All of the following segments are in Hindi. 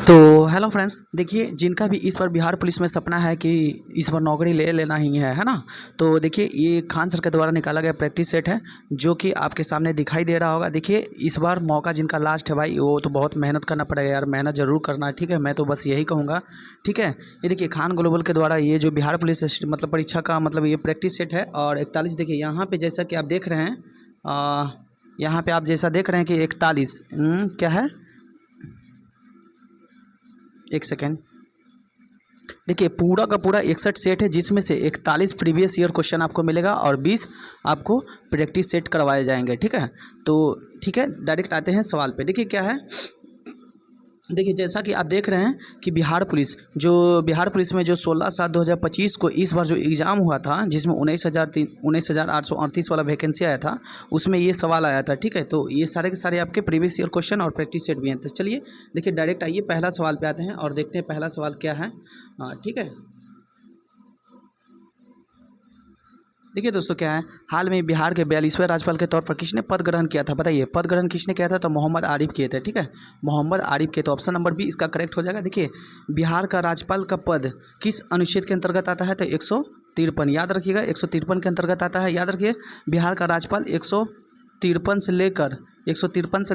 तो हेलो फ्रेंड्स, देखिए जिनका भी इस बार बिहार पुलिस में सपना है कि इस बार नौकरी ले लेना ही है ना। तो देखिए ये खान सर के द्वारा निकाला गया प्रैक्टिस सेट है जो कि आपके सामने दिखाई दे रहा होगा। देखिए इस बार मौका जिनका लास्ट है भाई, वो तो बहुत मेहनत करना पड़ेगा यार, मेहनत ज़रूर करना है। ठीक है, मैं तो बस यही कहूँगा। ठीक है, ये देखिए खान ग्लोबल के द्वारा ये जो बिहार पुलिस मतलब परीक्षा का मतलब ये प्रैक्टिस सेट है। और 41 देखिए यहाँ पर जैसा कि आप देख रहे हैं, यहाँ पर आप जैसा देख रहे हैं कि 41 क्या है, एक सेकेंड। देखिए पूरा का पूरा 61 सेट है जिसमें से 41 प्रीवियस ईयर क्वेश्चन आपको मिलेगा और 20 आपको प्रैक्टिस सेट करवाए जाएंगे। ठीक है, तो ठीक है डायरेक्ट आते हैं सवाल पे। देखिए क्या है, देखिए जैसा कि आप देख रहे हैं कि बिहार पुलिस में जो 16/7/2025 को इस बार जो एग्ज़ाम हुआ था जिसमें 19,838 वाला वैकेंसी आया था, उसमें ये सवाल आया था। ठीक है, तो ये सारे के सारे आपके प्रीवियस ईयर क्वेश्चन और प्रैक्टिस सेट भी हैं। तो चलिए देखिए डायरेक्ट आइए पहला सवाल पे आते हैं और देखते हैं पहला सवाल क्या है। ठीक है, देखिए दोस्तों क्या है, हाल में बिहार के 42वें राज्यपाल के तौर पर किसने पद ग्रहण किया था? बताइए पद ग्रहण किसने किया था? तो मोहम्मद आरिफ किए थे। ठीक है, मोहम्मद आरिफ के, तो ऑप्शन नंबर बी इसका करेक्ट हो जाएगा। देखिए बिहार का राज्यपाल का पद किस अनुच्छेद के अंतर्गत आता है? तो 153, याद रखिएगा 153 के अंतर्गत आता है। याद रखिए बिहार का राज्यपाल 153 से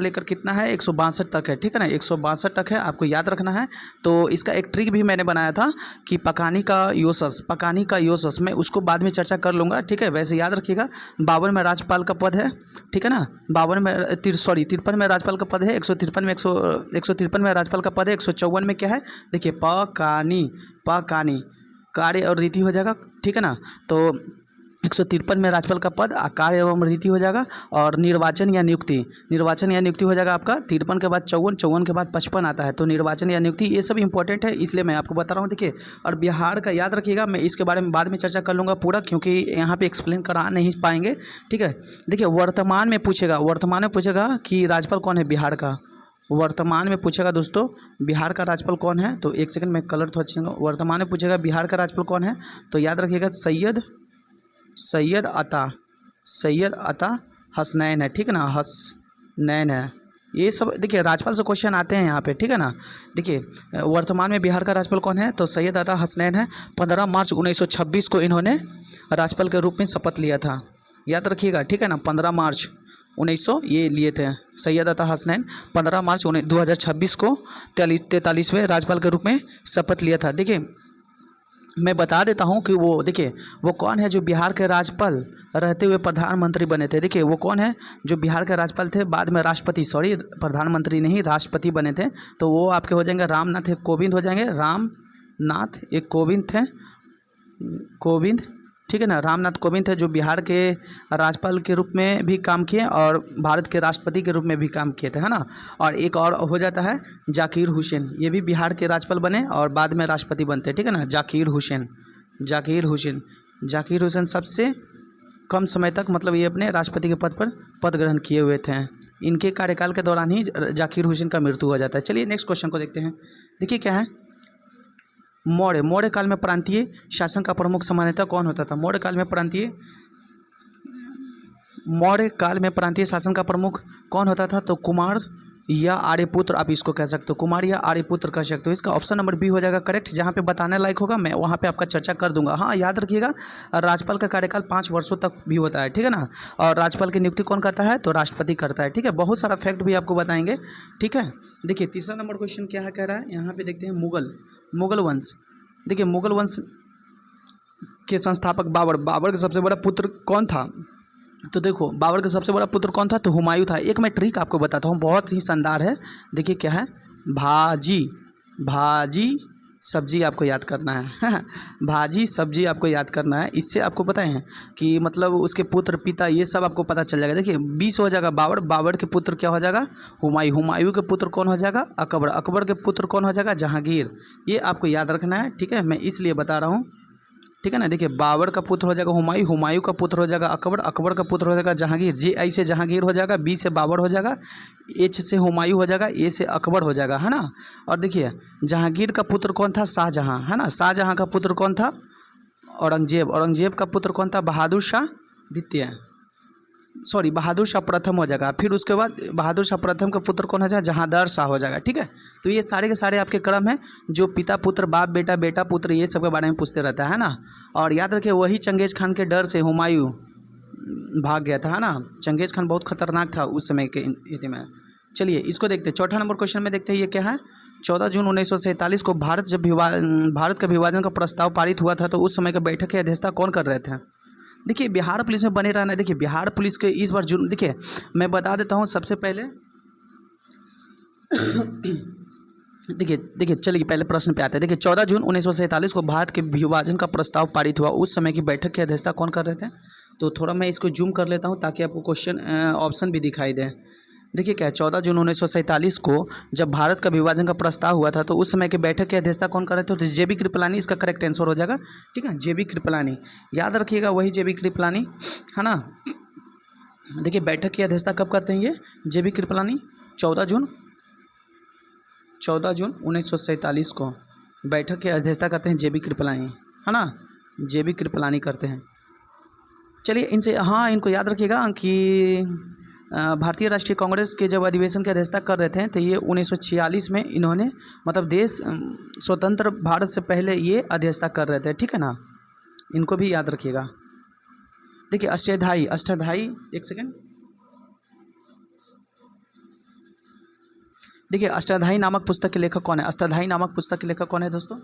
लेकर कितना है, 162 तक है। ठीक है ना, 162 तक है, आपको याद रखना है। तो इसका एक ट्रिक भी मैंने बनाया था कि पकानी का योसस मैं उसको बाद में चर्चा कर लूँगा। ठीक है, वैसे याद रखिएगा 52 में राज्यपाल का पद है। ठीक है ना, 53 में राज्यपाल का पद है, 153 में राज्यपाल का पद है, 154 में क्या है, देखिए पकानी कार्य और रीति हो जाएगा। ठीक है ना, तो 153 में राज्यपाल का पद कार्य एवं रीति हो जाएगा। और निर्वाचन या नियुक्ति हो जाएगा आपका 53 के बाद 54 के बाद 55 आता है। तो निर्वाचन या नियुक्ति ये सब इंपॉर्टेंट है, इसलिए मैं आपको बता रहा हूँ। देखिए और बिहार का याद रखिएगा, मैं इसके बारे में बाद में चर्चा कर लूँगा पूरा, क्योंकि यहाँ पे एक्सप्लेन करा नहीं पाएंगे। ठीक है, देखिए वर्तमान में पूछेगा कि राज्यपाल कौन है बिहार का। वर्तमान में पूछेगा दोस्तों बिहार का राज्यपाल कौन है। तो एक सेकंड मैं कलर थोड़ा चेंज, वर्तमान में पूछेगा बिहार का राज्यपाल कौन है। तो याद रखिएगा सैयद अता हसनैन है। ठीक है ना, हसनैन है। ये सब देखिए राज्यपाल से क्वेश्चन आते हैं यहाँ पे। ठीक है ना, देखिए वर्तमान में बिहार का राज्यपाल कौन है, तो सैयद अता हसनैन है। 15 मार्च 1926 को इन्होंने राज्यपाल के रूप में शपथ लिया था। याद रखिएगा, ठीक है ना, 15 मार्च 1900 ये लिए थे सैयद अता हसनैन। 15 मार्च 2026 को 43वें राज्यपाल के रूप में शपथ लिया था। देखिए मैं बता देता हूँ कि वो देखिए वो कौन है जो बिहार के राज्यपाल रहते हुए प्रधानमंत्री बने थे। देखिए वो कौन है जो बिहार के राज्यपाल थे, बाद में राष्ट्रपति, प्रधानमंत्री नहीं राष्ट्रपति बने थे। तो वो आपके हो जाएंगे रामनाथ एक कोविंद हो जाएंगे, रामनाथ एक कोविंद थे, कोविंद। ठीक है ना, रामनाथ कोविंद थे जो बिहार के राज्यपाल के रूप में भी काम किए और भारत के राष्ट्रपति के रूप में भी काम किए थे, है ना। और एक और हो जाता है जाकिर हुसैन, ये भी बिहार के राज्यपाल बने और बाद में राष्ट्रपति बनते। ठीक है ना, जाकिर हुसैन सबसे कम समय तक मतलब ये अपने राष्ट्रपति के पद पर पद ग्रहण किए हुए थे। इनके कार्यकाल के दौरान ही जाकिर हुसैन का मृत्यु हो जाता है। चलिए नेक्स्ट क्वेश्चन को देखते हैं। देखिए क्या है, मौर्य काल में प्रांतीय शासन का प्रमुख सामान्यतः कौन होता था? मौर्य काल में प्रांतीय शासन का प्रमुख कौन होता था? तो कुमार या आर्यपुत्र, आप इसको कह सकते हो, कुमार या आर्यपुत्र कह सकते हो। इसका ऑप्शन नंबर बी हो जाएगा करेक्ट। जहाँ पे बताने लायक होगा मैं वहाँ पे आपका चर्चा कर दूंगा। हाँ याद रखिएगा राज्यपाल का कार्यकाल 5 वर्षों तक भी होता है। ठीक है ना, और राज्यपाल की नियुक्ति कौन करता है? तो राष्ट्रपति करता है। ठीक है, बहुत सारा फैक्ट भी आपको बताएंगे। ठीक है, देखिए तीसरा नंबर क्वेश्चन क्या है, कह रहा है यहाँ पे देखते हैं मुगल वंश। देखिए मुगल वंश के संस्थापक बाबर का सबसे बड़ा पुत्र कौन था? तो देखो बाबर का सबसे बड़ा पुत्र कौन था? तो हुमायूं था। एक मैं ट्रिक आपको बताता हूँ, बहुत ही शानदार है। देखिए क्या है, भाजी सब्जी आपको याद करना है भाजी सब्जी आपको याद करना है। इससे आपको पता है कि मतलब उसके पुत्र पिता ये सब आपको पता चल जाएगा। देखिए 20 हो जाएगा बाबर के पुत्र क्या हो जाएगा? हुमायूं के पुत्र कौन हो जाएगा? अकबर के पुत्र कौन हो जाएगा? जहांगीर। ये आपको याद रखना है। ठीक है, मैं इसलिए बता रहा हूँ। ठीक है ना, देखिए बाबर का पुत्र हो जाएगा हुमायूं का पुत्र हो जाएगा अकबर का पुत्र हो जाएगा जहांगीर। आई से जहांगीर हो जाएगा, बी से बाबर हो जाएगा, एच से हुमायूं हो जाएगा, ए से अकबर हो जाएगा, है ना। और देखिए जहांगीर का पुत्र कौन था? शाहजहां, है ना। शाहजहां का पुत्र कौन था? औरंगजेब का पुत्र कौन था? बहादुर शाह द्वितीय। सॉरी बहादुर शाह प्रथम हो जाएगा, फिर उसके बाद बहादुर शाह प्रथम का पुत्र कौन हो जाएगा, जहांदार शाह हो जाएगा। ठीक है, तो ये सारे के सारे आपके क्रम हैं जो पिता पुत्र बाप बेटा बेटा पुत्र ये सब के बारे में पूछते रहता है ना। और याद रखिए वही चंगेज़ खान के डर से हुमायूं भाग गया था, है ना। चंगेज़ खान बहुत खतरनाक था उस समय के स्थिति में। चलिए इसको देखते हैं, चौथा नंबर क्वेश्चन में देखते हैं ये क्या है। 14 जून 1947 को भारत का विभाजन का प्रस्ताव पारित हुआ था, तो उस समय की बैठक की अध्यक्षता कौन कर रहे थे। देखिए बिहार पुलिस में बने रहना। देखिए बिहार पुलिस के इस बार जुर्म, देखिए मैं बता देता हूँ सबसे पहले देखिए चलिए पहले प्रश्न पे आते हैं। देखिए 14 जून 1947 को भारत के विभाजन का प्रस्ताव पारित हुआ, उस समय की बैठक की अध्यक्षता कौन कर रहे थे। तो थोड़ा मैं इसको जूम कर लेता हूँ ताकि आपको क्वेश्चन ऑप्शन भी दिखाई दे। देखिए क्या है, 14 जून 1947 को जब भारत का विभाजन का प्रस्ताव हुआ था, तो उस समय की बैठक की अध्यक्षता कौन कर रहे थे, तो जेबी कृपलानी इसका करेक्ट आंसर हो जाएगा। ठीक है, जेबी कृपलानी, याद रखिएगा वही जेबी कृपलानी, है ना। देखिए बैठक की अध्यक्षता कब करते हैं ये जेबी कृपलानी, 14 जून 1947 को बैठक की अध्यक्षता करते हैं जेबी कृपलानी, है ना, जेबी कृपलानी करते हैं। चलिए इनसे, हाँ इनको याद रखिएगा कि भारतीय राष्ट्रीय कांग्रेस के जब अधिवेशन की अध्यक्षता कर रहे थे, तो ये 1946 में इन्होंने मतलब देश स्वतंत्र भारत से पहले ये अध्यक्षता कर रहे थे। ठीक है ना, इनको भी याद रखिएगा। देखिए अष्टाध्यायी एक सेकेंड, देखिए अष्टाध्यायी नामक पुस्तक के लेखक कौन है। अष्टाध्यायी नामक पुस्तक के लेखक कौन है दोस्तों।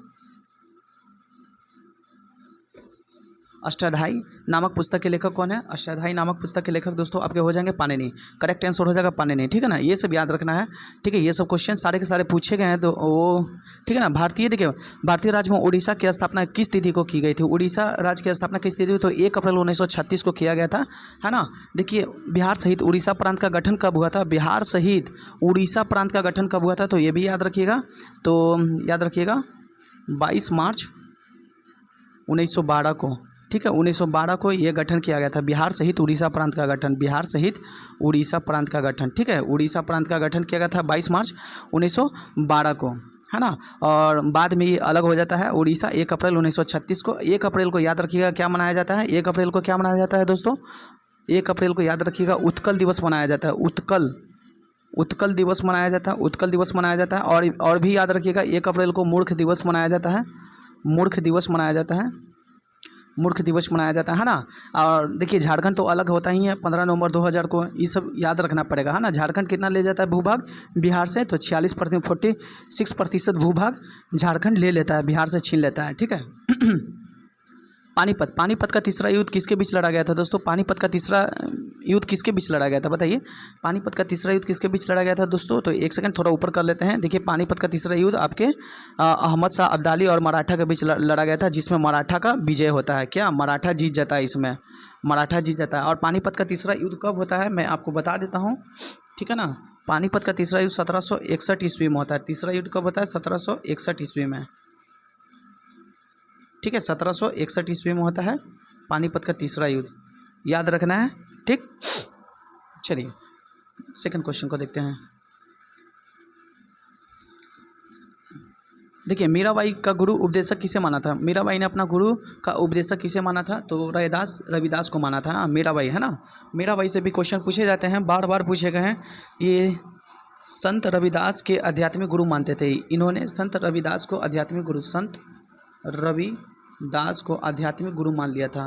अष्टाध्यायी नामक पुस्तक के लेखक कौन है। अष्टाध्यायी नामक पुस्तक के लेखक दोस्तों आपके हो जाएंगे पाणिनि, करेक्ट आंसर हो जाएगा पाणिनि। ठीक है ना, ये सब याद रखना है। ठीक है, ये सब क्वेश्चन सारे के सारे पूछे गए हैं, तो वो ठीक है ना। देखिए भारतीय राज्य में उड़ीसा की स्थापना किस तिथि को की गई थी। उड़ीसा राज्य की स्थापना किस तिथि, तो 1 अप्रैल 1936 को किया गया था, है ना। देखिए बिहार सहित उड़ीसा प्रांत का गठन कब हुआ था। बिहार सहित उड़ीसा प्रांत का गठन कब हुआ था, तो ये भी याद रखिएगा। तो याद रखिएगा 22 मार्च 1912 को। ठीक है, 1912 को ये गठन किया गया था, बिहार सहित उड़ीसा प्रांत का गठन, बिहार सहित उड़ीसा प्रांत का गठन। ठीक है, उड़ीसा प्रांत का गठन किया गया था 22 मार्च 1912 को, है ना। और बाद में ये अलग हो जाता है उड़ीसा 1 अप्रैल 1936 को। 1 अप्रैल को याद रखिएगा क्या मनाया जाता है। 1 अप्रैल को क्या मनाया जाता है दोस्तों। 1 अप्रैल को याद रखिएगा उत्कल दिवस मनाया जाता है। उत्कल दिवस मनाया जाता है, उत्कल दिवस मनाया जाता है। और भी याद रखिएगा 1 अप्रैल को मूर्ख दिवस मनाया जाता है, मूर्ख दिवस मनाया जाता है, मूर्ख दिवस मनाया जाता है ना। और देखिए झारखंड तो अलग होता ही है 15 नवंबर 2000 को, ये सब याद रखना पड़ेगा, है ना। झारखंड कितना ले जाता है भूभाग बिहार से, तो 46% भूभाग झारखंड ले लेता है, बिहार से छीन लेता है। ठीक है पानीपत का तीसरा युद्ध किसके बीच लड़ा गया था दोस्तों। पानीपत का तीसरा युद्ध किसके बीच लड़ा गया था बताइए। पानीपत का तीसरा युद्ध किसके बीच लड़ा गया था दोस्तों। तो एक सेकंड थोड़ा ऊपर कर लेते हैं। देखिए पानीपत का तीसरा युद्ध आपके अहमद शाह अब्दाली और मराठा के बीच लड़ा गया था, जिसमें मराठा का विजय होता है। क्या मराठा जीत जाता है, इसमें मराठा जीत जाता है। और पानीपत का तीसरा युद्ध कब होता है मैं आपको बता देता हूँ, ठीक है ना। पानीपत का तीसरा युद्ध 1761 ईस्वी में होता है। तीसरा युद्ध कब होता है 1761 ईस्वी में, ठीक है 1761 ईस्वी में होता है पानीपत का तीसरा युद्ध, याद रखना है। ठीक, चलिए सेकंड क्वेश्चन को देखते हैं। देखिए मीराबाई का गुरु उपदेशक किसे माना था। मीराबाई ने अपना गुरु का उपदेशक किसे माना था, तो रविदास को माना था। मीराबाई, है ना। मीराबाई से भी क्वेश्चन पूछे जाते हैं, बार बार पूछे गए हैं। ये संत रविदास के आध्यात्मिक गुरु मानते थे। इन्होंने संत रविदास को आध्यात्मिक गुरु, संत रविदास को आध्यात्मिक गुरु मान लिया था,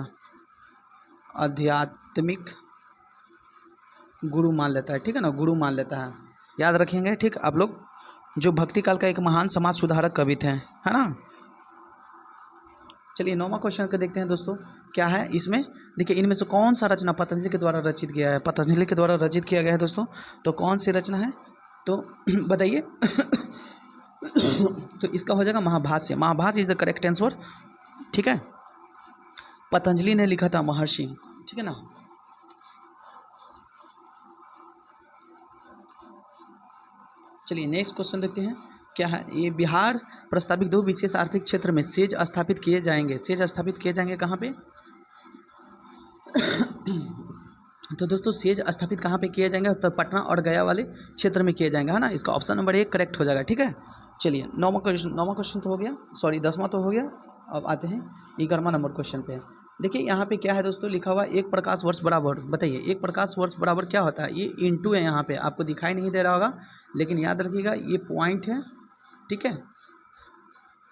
आध्यात्मिक गुरु मान लेता है, ठीक है ना, गुरु मान लेता है, याद रखेंगे। ठीक, आप लोग जो भक्ति काल का एक महान समाज सुधारक कवि थे, है ना। चलिए 9वां क्वेश्चन को देखते हैं दोस्तों, क्या है इसमें। देखिए इनमें से कौन सा रचना पतंजलि के द्वारा रचित किया है, पतंजलि के द्वारा रचित किया गया है दोस्तों। तो कौन सी रचना है, तो बताइए। तो इसका हो जाएगा Mahabhashya. Mahabhashya is the correct answer, ठीक है। पतंजलि ने लिखा था, महर्षि, ठीक है ना। चलिए नेक्स्ट क्वेश्चन देखते हैं, क्या है ये। बिहार प्रस्तावित 2 विशेष आर्थिक क्षेत्र में सेज स्थापित किए जाएंगे। सेज स्थापित किए जाएंगे कहाँ पे। तो दोस्तों सेज स्थापित कहाँ पे किए जाएंगे, तो पटना और गया वाले क्षेत्र में किए जाएंगे, है ना। इसका ऑप्शन नंबर 1 करेक्ट हो जाएगा, ठीक है। चलिए 9वां क्वेश्चन तो हो गया, सॉरी 10वां तो हो गया। अब आते हैं 11वां नंबर क्वेश्चन पे। देखिए यहाँ पे क्या है दोस्तों लिखा हुआ, एक प्रकाश वर्ष बराबर, बताइए एक प्रकाश वर्ष बराबर क्या होता है, ये इंटू है, यहाँ पे आपको दिखाई नहीं दे रहा होगा, लेकिन याद रखिएगा ये पॉइंट है, ठीक है,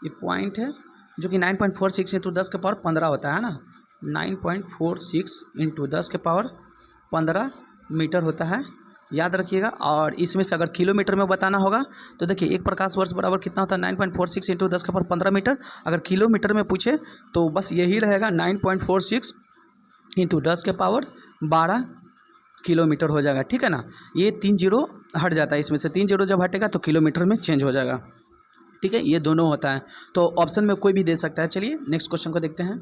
ये पॉइंट है जो कि 9.46 इंटू 10 के पावर 15 होता है ना, 9.46 इंटू 10 के पावर 15 मीटर होता है, याद रखिएगा। और इसमें से अगर किलोमीटर में बताना होगा तो देखिए एक प्रकाश वर्ष बराबर कितना होता है, 9.46 इंटू 10 के पावर 15 मीटर। अगर किलोमीटर में पूछे तो बस यही रहेगा, 9.46 इंटू 10 के पावर 12 किलोमीटर हो जाएगा, ठीक है ना। ये 3 जीरो हट जाता है, इसमें से 3 जीरो जब हटेगा तो किलोमीटर में चेंज हो जाएगा, ठीक है, ये दोनों होता है। तो ऑप्शन में कोई भी दे सकता है। चलिए नेक्स्ट क्वेश्चन को देखते हैं।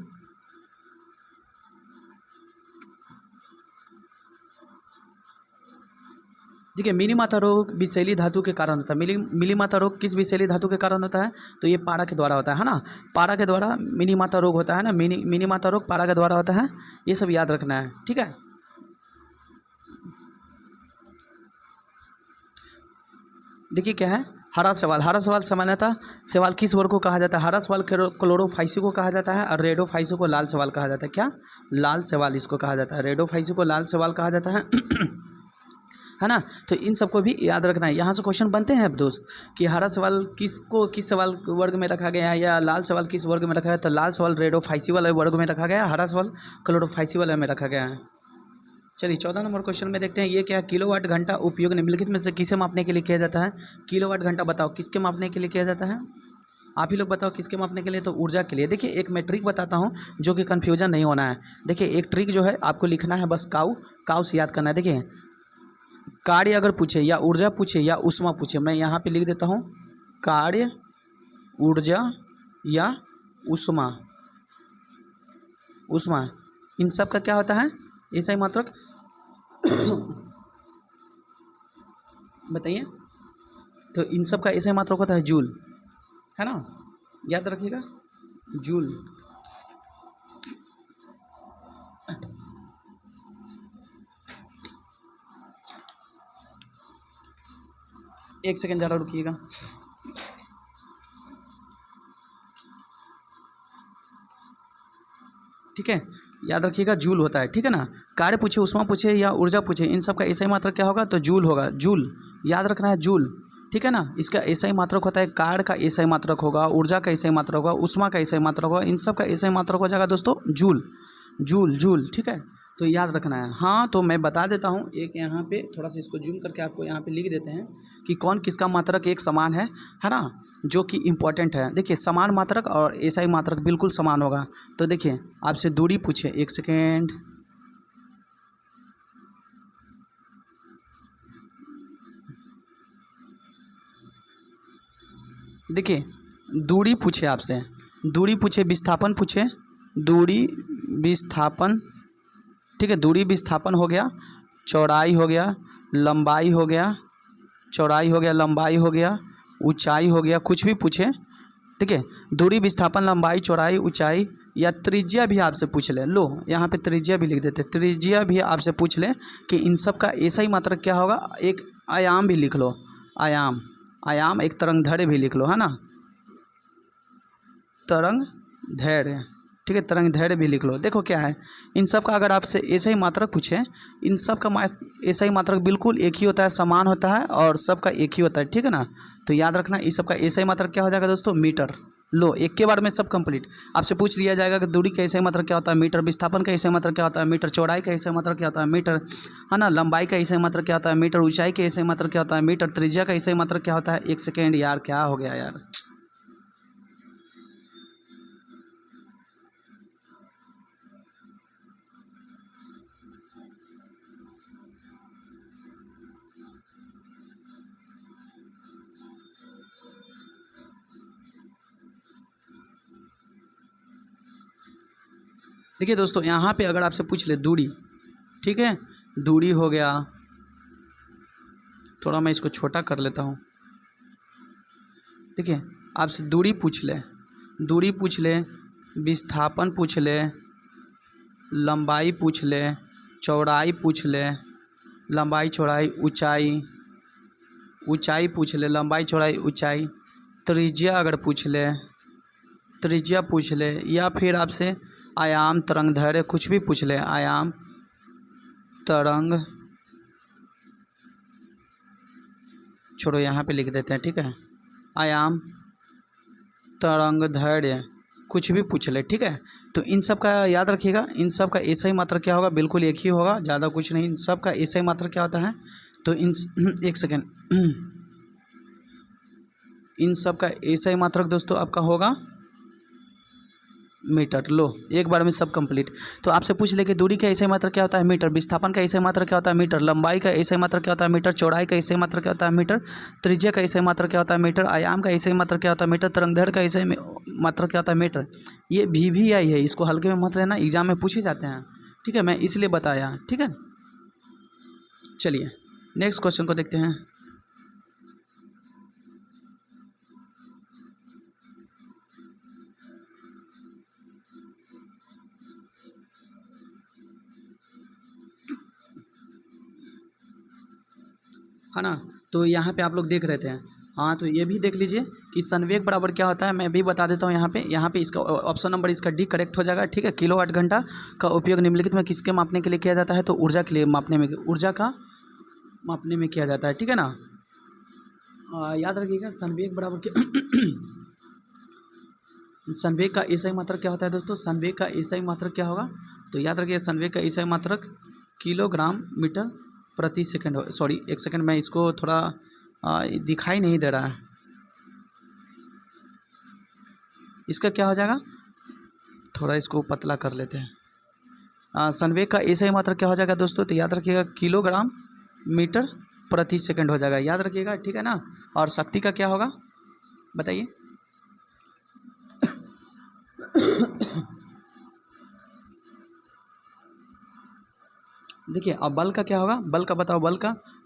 देखिए मिनीमाता रोग विषैली धातु के कारण होता है। मिलीमाता रोग किस विषैली धातु के कारण होता है, तो ये पारा के द्वारा होता है ना, पारा के द्वारा मिनीमाता रोग होता है ना, मिनीमाता रोग पारा के द्वारा होता है, ये सब याद रखना है, ठीक है। देखिए क्या है, हरा सवाल सामान्यतः सवाल किस वर्ग को कहा जाता है, हरा सवाल क्लोरोफाइसी को कहा जाता है और रेडोफाइसी को लाल सवाल कहा जाता है। क्या, लाल सवाल इसको कहा जाता है, रेडोफाइसी को लाल सवाल कहा जाता है है ना। तो इन सबको भी याद रखना है। यहाँ से क्वेश्चन बनते हैं अब दोस्त कि हरा सवाल किसको किस सवाल वर्ग में रखा गया है, या लाल सवाल किस वर्ग में रखा है, तो लाल सवाल रेडोफाइसी वाले वर्ग में रखा गया है, हरा सवाल क्लोरोफाइसी वाले में रखा गया है। चलिए 14 नंबर क्वेश्चन में देखते हैं, ये क्या, किलोवाट घंटा उपयोग निम्नलिखित में से किसे मापने के लिए किया जाता है। किलोवाट घंटा बताओ किसके मापने के लिए किया जाता है, आप ही लोग बताओ किसके मापने के लिए, तो ऊर्जा के लिए। देखिए एक मैं ट्रिक बताता हूँ जो कि कन्फ्यूजन नहीं होना है। देखिए एक ट्रिक जो है आपको लिखना है, बस काउ से याद करना है। देखिए कार्य अगर पूछे या ऊर्जा पूछे या ऊष्मा पूछे, मैं यहाँ पे लिख देता हूँ कार्य, ऊर्जा या ऊष्मा, इन सब का क्या होता है, ऐसा ही मात्रक बताइए, तो इन सब का ऐसा ही मात्रक होता है जूल, है ना, याद रखिएगा जूल। एक सेकंड ज़रा रुकिएगा। ठीक है, याद रखिएगा जूल होता है, ठीक है ना। कार्य पूछे, ऊष्मा पूछे या ऊर्जा पूछे, इन सब का ऐसा ही मात्रक क्या होगा, तो जूल होगा, जूल याद रखना है, जूल, ठीक है ना। इसका ऐसा ही मात्रक होता है, कार्य का ऐसा ही मात्रक होगा, ऊर्जा का ऐसा ही मात्रक होगा, ऊष्मा का ऐसा ही मात्रक होगा, इन सब का ऐसा ही मात्रक हो जाएगा दोस्तों, जूल, जूल, जूल, ठीक है। तो याद रखना है। हाँ तो मैं बता देता हूँ, एक यहाँ पे थोड़ा सा इसको जूम करके आपको यहाँ पे लिख देते हैं कि कौन किसका मात्रक एक समान है ना, जो कि इम्पोर्टेंट है। देखिए समान मात्रक और ऐसा ही मात्रक बिल्कुल समान होगा। तो देखिए आपसे दूरी पूछे, एक सेकेंड, देखिए दूरी पूछे आपसे, दूरी पूछे, विस्थापन पूछे, दूरी विस्थापन, ठीक है, दूरी विस्थापन हो गया, चौड़ाई हो गया, लंबाई हो गया, चौड़ाई हो गया, लंबाई हो गया, ऊंचाई हो गया, कुछ भी पूछे, ठीक है, दूरी विस्थापन लंबाई चौड़ाई ऊंचाई, या त्रिज्या भी आपसे पूछ ले, लो यहाँ पे त्रिज्या भी लिख देते, त्रिज्या भी आपसे पूछ ले कि इन सब का ऐसा ही मात्रक क्या होगा। एक आयाम भी लिख लो, आयाम, आयाम, एक तरंग दैर्घ्य भी लिख लो, है ना, तरंग दैर्घ्य, ठीक है, तरंग दैर्घ्य भी लिख लो। देखो क्या है, इन सब का अगर आपसे ऐसा ही मात्रक पूछे, इन सब का ऐसा ही मात्रक बिल्कुल एक ही होता है, समान होता है और सबका एक ही होता है, ठीक है ना। तो याद रखना इस सब का ऐसा ही मात्रक क्या हो जाएगा दोस्तों, मीटर। लो एक के बार में सब कंप्लीट, आपसे पूछ लिया जाएगा कि दूरी का ऐसा ही मात्रक क्या होता है, मीटर, विस्थापन का ऐसा ही मात्रक क्या होता है, मीटर, चौड़ाई का ऐसा ही मात्रक क्या होता है, मीटर, है ना, लंबाई का ऐसा ही मात्रक क्या होता है, मीटर, ऊंचाई का ऐसा ही मात्रक क्या होता है, मीटर, त्रिज्या का ऐसा ही मात्रक क्या होता है। एक सेकेंड यार, क्या हो गया यार, देखिए दोस्तों यहाँ पे अगर आपसे पूछ ले दूरी, ठीक है, दूरी हो गया, थोड़ा मैं इसको छोटा कर लेता हूँ, ठीक है, आपसे दूरी पूछ ले, दूरी पूछ ले, विस्थापन पूछ ले, लंबाई पूछ ले, चौड़ाई पूछ ले, लंबाई चौड़ाई ऊंचाई, ऊंचाई पूछ ले, लंबाई चौड़ाई ऊंचाई, त्रिज्या अगर पूछ ले, त्रिज्या पूछ ले, या फिर आपसे आयाम तरंग दैर्घ्य कुछ भी पूछ ले, आयाम तरंग, छोड़ो यहाँ पे लिख देते हैं, ठीक है, आयाम तरंग दैर्घ्य कुछ भी पूछ ले, ठीक है। तो इन सब का याद रखिएगा, इन सब का ऐसा ही मात्रक क्या होगा, बिल्कुल एक ही होगा, ज़्यादा कुछ नहीं। इन सब का ऐसा ही मात्रक क्या होता है, तो इन एक सेकेंड, इन सब का ऐसा ही मात्रक दोस्तों आपका होगा मीटर। लो एक बार में सब कंप्लीट। तो आपसे पूछ ले कि दूरी का ऐसा ही मात्रक क्या होता है, मीटर। विस्थापन का ऐसा ही मात्रक क्या होता है, मीटर। लंबाई का ऐसा ही मात्रक क्या होता है, मीटर। चौड़ाई का ऐसा ही मात्रक क्या होता है, मीटर। त्रिज्या का ऐसा ही मात्रक क्या होता है, मीटर। आयाम का ऐसा ही मात्रक क्या होता है, मीटर। तरंगदैर्घ्य का ऐसा ही मात्रक क्या होता है, मीटर। ये VVI है, इसको हल्के में मत रहना, एग्जाम में पूछे जाते हैं, ठीक है, मैं इसलिए बताया, ठीक है। चलिए नेक्स्ट क्वेश्चन को देखते हैं। है ना, तो यहाँ पे आप लोग देख रहे थे, हाँ, तो ये भी देख लीजिए कि संवेग बराबर क्या होता है, मैं भी बता देता हूँ। यहाँ पे इसका ऑप्शन नंबर इसका डी करेक्ट हो जाएगा, ठीक है। किलोवाट घंटा का उपयोग निम्नलिखित में किसके मापने के लिए किया जाता है, तो ऊर्जा के लिए मापने में, ऊर्जा का मापने में किया जाता है, ठीक है ना। याद रखिएगा संवेग बराबर संवेग का ऐसा ही मात्रक क्या होता है दोस्तों, संवेग का ऐसा ही मात्रक क्या होगा, तो याद रखिए संवेग का ऐसा ही मात्रक किलोग्राम मीटर प्रति सेकंड। सॉरी एक सेकंड, मैं इसको थोड़ा दिखाई नहीं दे रहा है, इसका क्या हो जाएगा, थोड़ा इसको पतला कर लेते हैं। संवेग का ऐसा ही मात्रक क्या हो जाएगा दोस्तों, तो याद रखिएगा किलोग्राम मीटर प्रति सेकंड हो जाएगा, याद रखिएगा, ठीक है ना। और शक्ति का क्या होगा बताइए। देखिए अब बल का क्या होगा, बल का बताओ,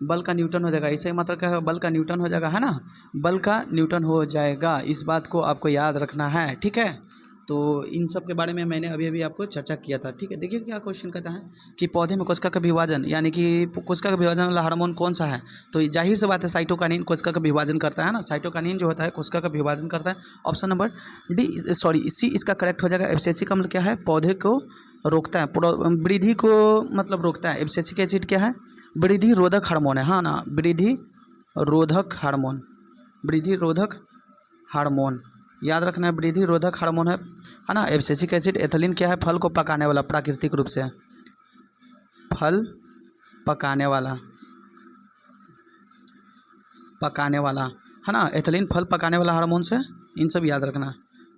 बल का न्यूटन हो जाएगा, ऐसे ही मात्रक क्या होगा, बल का न्यूटन हो जाएगा, है ना, बल का न्यूटन हो जाएगा, इस बात को आपको याद रखना है, ठीक है। तो इन सब के बारे में मैंने अभी अभी आपको चर्चा किया था, ठीक है। देखिए क्या क्वेश्चन कहता है कि पौधे में कोशिका का विभाजन, यानी कि कोशिका का विभाजन वाला हार्मोन कौन सा है, तो जाहिर सी बात है साइटोकाइनिन कोशिका का विभाजन करता है ना, साइटोकाइनिन जो होता है कोशिका का विभाजन करता है। Option number D, sorry C इसका करेक्ट हो जाएगा। एब्सिसिक अम्ल क्या है, पौधे को रोकता है, वृद्धि को मतलब रोकता है। एब्सिसिक एसिड क्या है, वृद्धि रोधक हार्मोन है, हाँ ना, वृद्धि रोधक हार्मोन, वृद्धि रोधक हार्मोन, याद रखना है, वृद्धि रोधक हार्मोन है ना। Abscisic acid. एथिलीन क्या है, फल को पकाने वाला, प्राकृतिक रूप से फल पकाने वाला, है ना, एथिलीन फल पकाने वाला हार्मोन से, इन सब याद रखना,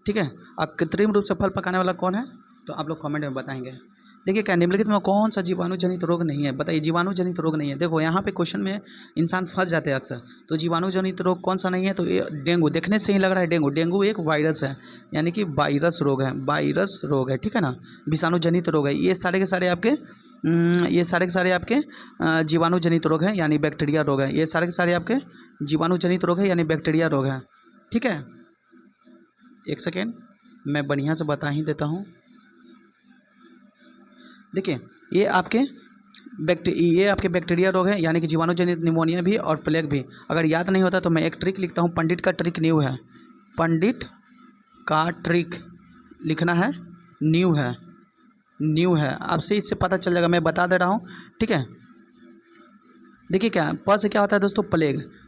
ठीक है। अब कृत्रिम रूप से फल पकाने वाला कौन है, तो आप लोग कमेंट में बताएंगे। देखिए क्या निम्नलिखित में कौन सा जीवाणु जनित रोग नहीं है, बताइए, जीवाणु जनित रोग नहीं है। देखो यहाँ पे क्वेश्चन में इंसान फंस जाते हैं अक्सर, तो जीवाणु जनित रोग कौन सा नहीं है, तो ये डेंगू, देखने से ही लग रहा है डेंगू, डेंगू एक वायरस है, यानी कि वायरस रोग है, वायरस रोग है, ठीक है ना, विषाणु जनित रोग है। ये सारे के सारे आपके जीवाणु जनित रोग हैं, यानी बैक्टीरिया रोग है, ये सारे के सारे आपके जीवाणु जनित रोग है, यानी बैक्टीरिया रोग है, ठीक है। एक सेकेंड मैं बढ़िया से बता ही देता हूँ। देखिए ये आपके बैक्टीरिया रोग है, यानी कि जीवाणु जनित निमोनिया भी और प्लेग भी। अगर याद नहीं होता तो मैं एक ट्रिक लिखता हूँ, पंडित का ट्रिक न्यू है, पंडित का ट्रिक लिखना है, न्यू है, आपसे इससे पता चल जाएगा, मैं बता दे रहा हूँ, ठीक है। देखिए क्या प से क्या होता है दोस्तों,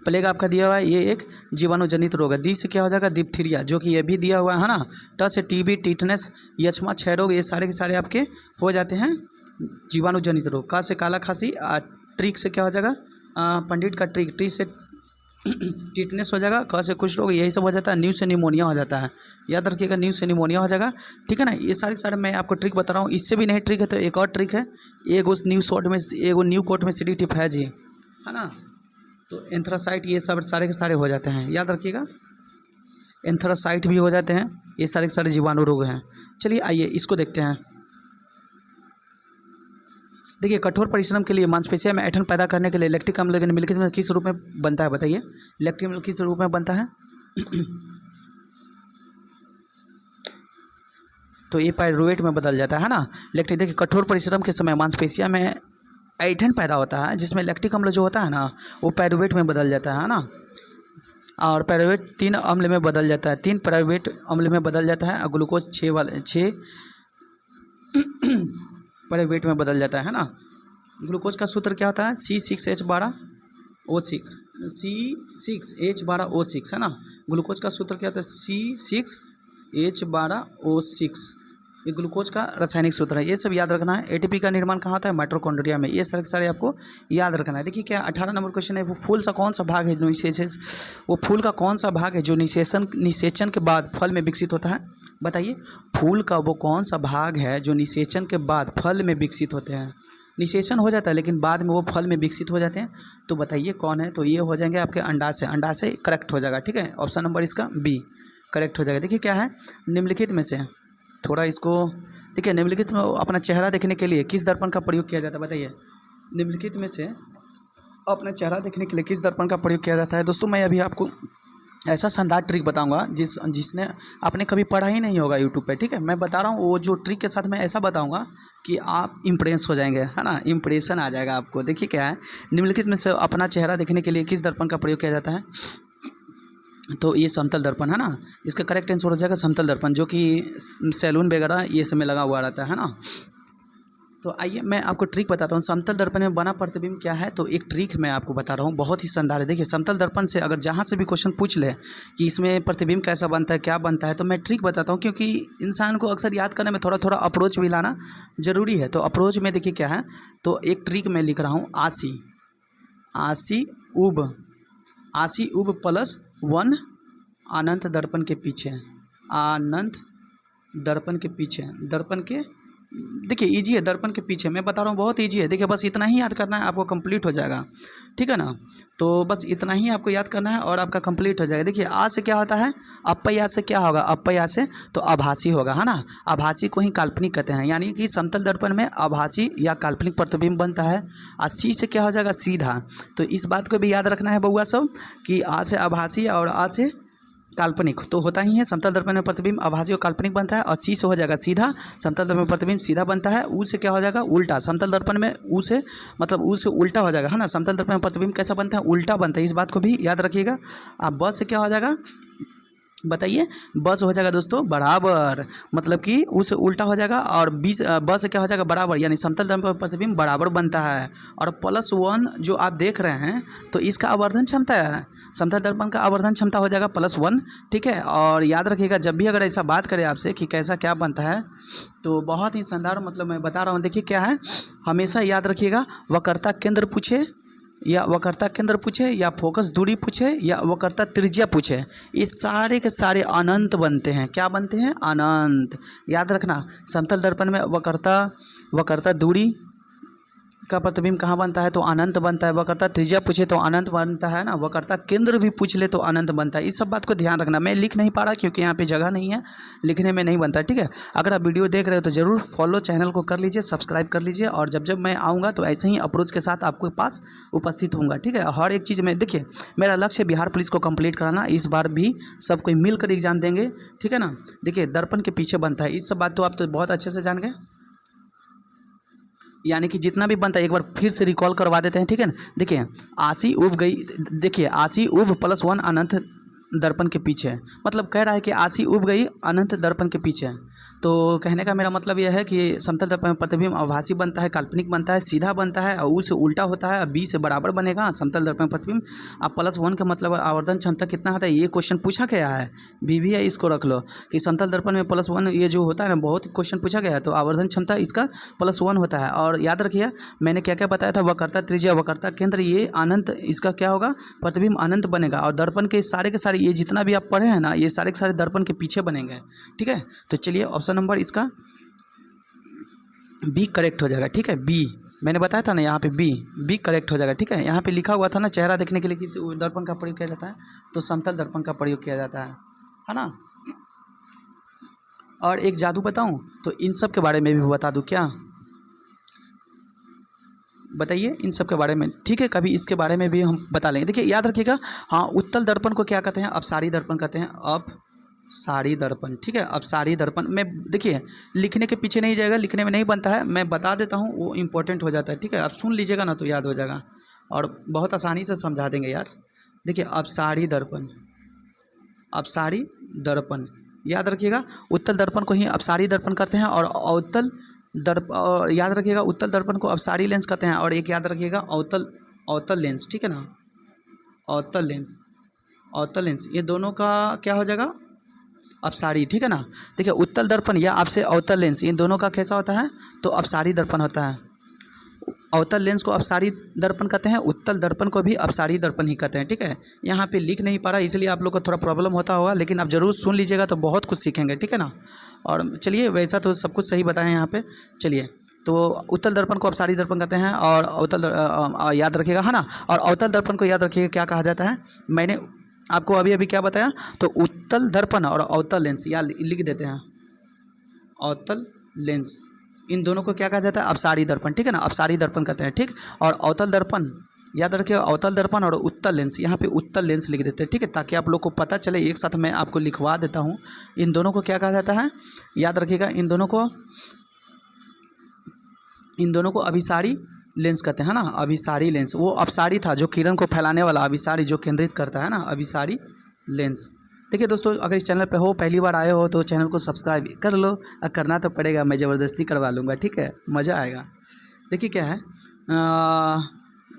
प्लेग आपका दिया हुआ है, ये एक जीवाणु जनित रोग है। दी से क्या हो जाएगा, डिप्थीरिया, जो कि ये भी दिया हुआ है ना। ट से टीबी, टीटनेस, यक्ष्मा, क्षय रोग, ये सारे के सारे आपके हो जाते हैं जीवाणु जनित रोग। का से काला खांसी, ट्रिक से क्या हो जाएगा, पंडित का ट्रिक, टी से टीटनेस हो जाएगा, क से कुछ रोग, यही सब हो जाता है। न्यू से निमोनिया हो जाता है, याद रखिएगा, न्यू से निमोनिया हो जाएगा, ठीक है ना। ये सारे मैं आपको ट्रिक बता रहा हूँ, इससे भी नहीं ट्रिक है तो एक और ट्रिक है, एगो न्यू कोट में CD है ना, तो एंथ्रासाइट, ये सब सारे के सारे हो जाते हैं, याद रखिएगा, एंथ्रासाइट भी हो जाते हैं, ये सारे के सारे जीवाणु रोग हैं। चलिए आइए इसको देखते हैं। देखिए कठोर परिश्रम के लिए मांसपेशियों में ऐंठन पैदा करने के लिए लैक्टिक अम्ल निम्नलिखित में किस रूप में बनता है, बताइए, लैक्टिक अम्ल किस रूप में बनता है। तो ये पाइरूवेट में बदल जाता है ना, लैक्टिक। देखिए कठोर परिश्रम के समय मांसपेशियों में ऐंठन पैदा होता है, जिसमें लैक्टिक अम्ल जो होता है ना वो पाइरूवेट में बदल जाता है ना, और पाइरूवेट 3 अम्ल में बदल जाता है, 3 पाइरूवेट अम्ल में बदल जाता है, और ग्लूकोज 6 बड़े वेट में बदल जाता है ना। ग्लूकोज का सूत्र क्या होता है? C6H12O6, C6H12O6 है ना। ग्लूकोज का सूत्र क्या होता है? C6H12O6, ये ग्लूकोज का रासायनिक सूत्र है। ये सब याद रखना है। एटीपी का निर्माण कहाँ होता है? माइटोकॉन्ड्रिया में। ये सारे आपको याद रखना है। देखिए क्या 18 नंबर क्वेश्चन है, वो फूल सा कौन सा भाग है जो वो फूल का कौन सा भाग है जो निषेचन के बाद फल में विकसित होता है? बताइए, फूल का वो कौन सा भाग है जो निषेचन के बाद फल में विकसित होते हैं? निषेचन हो जाता है लेकिन बाद में वो फल में विकसित हो जाते हैं, तो बताइए कौन है? तो ये हो जाएंगे आपके अंडाशय। अंडाशय करेक्ट हो जाएगा, ठीक है। ऑप्शन नंबर इसका बी करेक्ट हो जाएगा। देखिए क्या है, निम्नलिखित में से थोड़ा इसको देखिए, निम्नलिखित में अपना चेहरा देखने के लिए किस दर्पण का प्रयोग किया जाता है? बताइए, निम्नलिखित में से अपना चेहरा देखने के लिए किस दर्पण का प्रयोग किया जाता है? दोस्तों मैं अभी आपको ऐसा शानदार ट्रिक बताऊंगा जिसने आपने कभी पढ़ा ही नहीं होगा यूट्यूब पे, ठीक है। मैं बता रहा हूँ, वो जो ट्रिक के साथ मैं ऐसा बताऊंगा कि आप इम्प्रेस हो जाएंगे, है ना, इम्प्रेशन आ जाएगा आपको। देखिए क्या है, निम्नलिखित में से अपना चेहरा देखने के लिए किस दर्पण का प्रयोग किया जाता है? तो ये समतल दर्पण है ना, इसका करेक्ट आंसर हो जाएगा समतल दर्पण, जो कि सैलून वगैरह ये सब में लगा हुआ रहता है ना। तो आइए मैं आपको ट्रिक बताता हूँ, समतल दर्पण में बना प्रतिबिंब क्या है। तो एक ट्रिक मैं आपको बता रहा हूँ, बहुत ही शानदार है। देखिए, समतल दर्पण से अगर जहाँ से भी क्वेश्चन पूछ ले कि इसमें प्रतिबिंब कैसा बनता है, क्या बनता है, तो मैं ट्रिक बताता हूँ, क्योंकि इंसान को अक्सर याद करने में थोड़ा थोड़ा अप्रोच भी लाना ज़रूरी है। तो अप्रोच में देखिए क्या है, तो एक ट्रिक मैं लिख रहा हूँ, आशी उब +1 अनंत दर्पण के पीछे, अनंत दर्पण के पीछे, दर्पण के, देखिए ईजी है, दर्पण के पीछे मैं बता रहा हूँ, बहुत ईजी है। देखिए बस इतना ही याद करना है, आपको कंप्लीट हो जाएगा, ठीक है ना। तो बस इतना ही आपको याद करना है और आपका कंप्लीट हो जाएगा। देखिए आ से क्या होता है? अपया से क्या होगा? अपया से तो आभासी होगा, है ना। आभासी को ही काल्पनिक कहते हैं, यानी कि समतल दर्पण में आभासी या काल्पनिक प्रतिबिंब बनता है। और सी से क्या हो जाएगा? सीधा। तो इस बात को भी याद रखना है बउआ सब, कि आ से आभासी और आ से काल्पनिक तो होता ही है। समतल दर्पण में प्रतिबिंब आभासी और काल्पनिक बनता है। और सी से हो जाएगा सीधा, समतल दर्पण में प्रतिबिंब सीधा बनता है। ऊ से क्या हो जाएगा? उल्टा। समतल दर्पण में ऊ से मतलब ऊ से उल्टा हो जाएगा, है ना। समतल दर्पण में प्रतिबिंब कैसा बनता है? उल्टा बनता है, इस बात को भी याद रखिएगा। अब ब से क्या हो जाएगा? बताइए, ब से हो जाएगा दोस्तों बराबर, मतलब कि ऊ से उल्टा हो जाएगा। और ब से क्या हो जाएगा? बराबर, यानी समतल दर्पण पर प्रतिबिंब बराबर बनता है। और +1 जो आप देख रहे हैं, तो इसका आवर्धन क्षमता है, समतल दर्पण का आवर्धन क्षमता हो जाएगा +1, ठीक है। और याद रखिएगा, जब भी अगर ऐसा बात करें आपसे कि कैसा क्या बनता है, तो बहुत ही शानदार, मतलब मैं बता रहा हूँ। देखिए क्या है, हमेशा याद रखिएगा, वक्रता केंद्र पूछे या वक्रता केंद्र पूछे या फोकस दूरी पूछे या वक्रता त्रिज्या पूछे, ये सारे के सारे अनंत बनते हैं। क्या बनते हैं? अनंत। याद रखना, समतल दर्पण में वक्रता दूरी का प्रतिबिंब कहाँ बनता है? तो अनंत बनता है। वक्रता त्रिज्या पूछे तो अनंत बनता है ना। वक्रता केंद्र भी पूछ ले तो अनंत बनता है। इस सब बात को ध्यान रखना। मैं लिख नहीं पा रहा क्योंकि यहाँ पे जगह नहीं है, लिखने में नहीं बनता, ठीक है। अगर आप वीडियो देख रहे हो तो ज़रूर फॉलो चैनल को कर लीजिए, सब्सक्राइब कर लीजिए। और जब मैं आऊँगा तो ऐसे ही अप्रोच के साथ आपके पास उपस्थित होऊंगा, ठीक है। हर एक चीज़ में देखिए, मेरा लक्ष्य बिहार पुलिस को कंप्लीट कराना। इस बार भी सब कोई मिलकर एग्जाम देंगे, ठीक है ना। देखिए, दर्पण के पीछे बनता है, इस सब बात तो आप तो बहुत अच्छे से जान गए, यानी कि जितना भी बनता है एक बार फिर से रिकॉल करवा देते हैं, ठीक है ना। देखिए, आशी उब गई, देखिए आशी उब +1 अनंत दर्पण के पीछे, मतलब कह रहा है कि आशी उब गई अनंत दर्पण के पीछे। तो कहने का मेरा मतलब यह है कि समतल दर्पण में प्रतिबिंब आभासी बनता है, काल्पनिक बनता है, सीधा बनता है, और ऊ से उल्टा होता है, बी से बराबर बनेगा समतल दर्पण में प्रतिबिंब। अब +1 का मतलब आवर्धन क्षमता कितना होता है, ये क्वेश्चन पूछा गया है, भी है, इसको रख लो कि समतल दर्पण में +1 ये जो होता है ना, बहुत क्वेश्चन पूछा गया है। तो आवर्धन क्षमता इसका +1 होता है। और याद रखिए मैंने क्या क्या बताया था, वक्रता त्रिज्या, वक्रता केंद्र, ये अनंत, इसका क्या होगा? प्रतिबिंब अनंत बनेगा। और दर्पण के सारे ये जितना भी आप पढ़े हैं ना, ये सारे के सारे दर्पण के पीछे बनेंगे, ठीक है। तो चलिए ऑप्शन नंबर इसका बी करेक्ट हो जाएगा, ठीक है। बी मैंने बताया था ना, यहाँ पे बी करेक्ट हो जाएगा, ठीक है। यहाँ पे लिखा हुआ था ना, चेहरा देखने के लिए किस दर्पण का प्रयोग किया जाता है, तो समतल दर्पण का प्रयोग किया जाता है ना। और एक जादू बताऊं, तो इन सब के बारे में भी बता दूं क्या? बताइए इन सब के बारे में, ठीक है, कभी इसके बारे में भी हम बता लेंगे। देखिए याद रखिएगा, हाँ, उत्तल दर्पण को क्या कहते हैं? अपसारी दर्पण कहते हैं, अपसारी दर्पण, ठीक है। अपसारी दर्पण में देखिए, लिखने के पीछे नहीं जाएगा, लिखने में नहीं बनता है, मैं बता देता हूँ, वो इंपॉर्टेंट हो जाता है, ठीक है। आप सुन लीजिएगा ना तो याद हो जाएगा, और बहुत आसानी से समझा देंगे यार। देखिए, अपसारी दर्पण, अपसारी दर्पण याद रखिएगा, उत्तल दर्पण को ही अपसारी दर्पण कहते हैं, और अवतल और याद रखिएगा उत्तल दर्पण को अपसारी लेंस कहते हैं, और एक याद रखिएगा अवतल लेंस, ठीक है ना, अवतल लेंस ये दोनों का क्या हो जाएगा, अपसारी, ठीक है ना। देखिए उत्तल दर्पण या आपसे अवतल लेंस, इन दोनों का कैसा होता है, तो अपसारी दर्पण होता है। अवतल लेंस को अपसारी दर्पण कहते हैं, उत्तल दर्पण को भी अपसारी दर्पण ही कहते हैं, ठीक है। यहाँ पे लिख नहीं पा रहा इसलिए आप लोग को थोड़ा प्रॉब्लम होता होगा, लेकिन आप ज़रूर सुन लीजिएगा तो बहुत कुछ सीखेंगे, ठीक है ना। और चलिए वैसा तो सब कुछ सही बताएं यहाँ पे। चलिए तो उत्तल दर्पण को अपसारी दर्पण कहते हैं, और याद रखिएगा, है ना। और अवतल दर्पण को याद रखिएगा क्या कहा जाता है, मैंने आपको अभी क्या बताया, तो उत्तल दर्पण और अवतल लेंस या लिख देते हैं, अवतल लेंस, इन दोनों को क्या कहा जाता है, अपसारी दर्पण, ठीक है ना, अपसारी दर्पण कहते हैं, ठीक। और अवतल दर्पण याद रखिए, अवतल दर्पण और उत्तल लेंस, यहाँ पे उत्तल लेंस लिख देते हैं, ठीक है, ताकि आप लोग को पता चले। एक साथ मैं आपको लिखवा देता हूँ, इन दोनों को क्या कहा जाता है, याद रखिएगा, इन दोनों को अभिसारी लेंस कहते हैं ना, अभिसारी लेंस। वो अपसारी था जो किरण को फैलाने वाला, अभिसारी जो केंद्रित करता है ना, अभिसारी लेंस। देखिए दोस्तों, अगर इस चैनल पे हो, पहली बार आए हो, तो चैनल को सब्सक्राइब कर लो, और करना तो पड़ेगा, मैं ज़बरदस्ती करवा लूँगा, ठीक है, मज़ा आएगा। देखिए क्या है,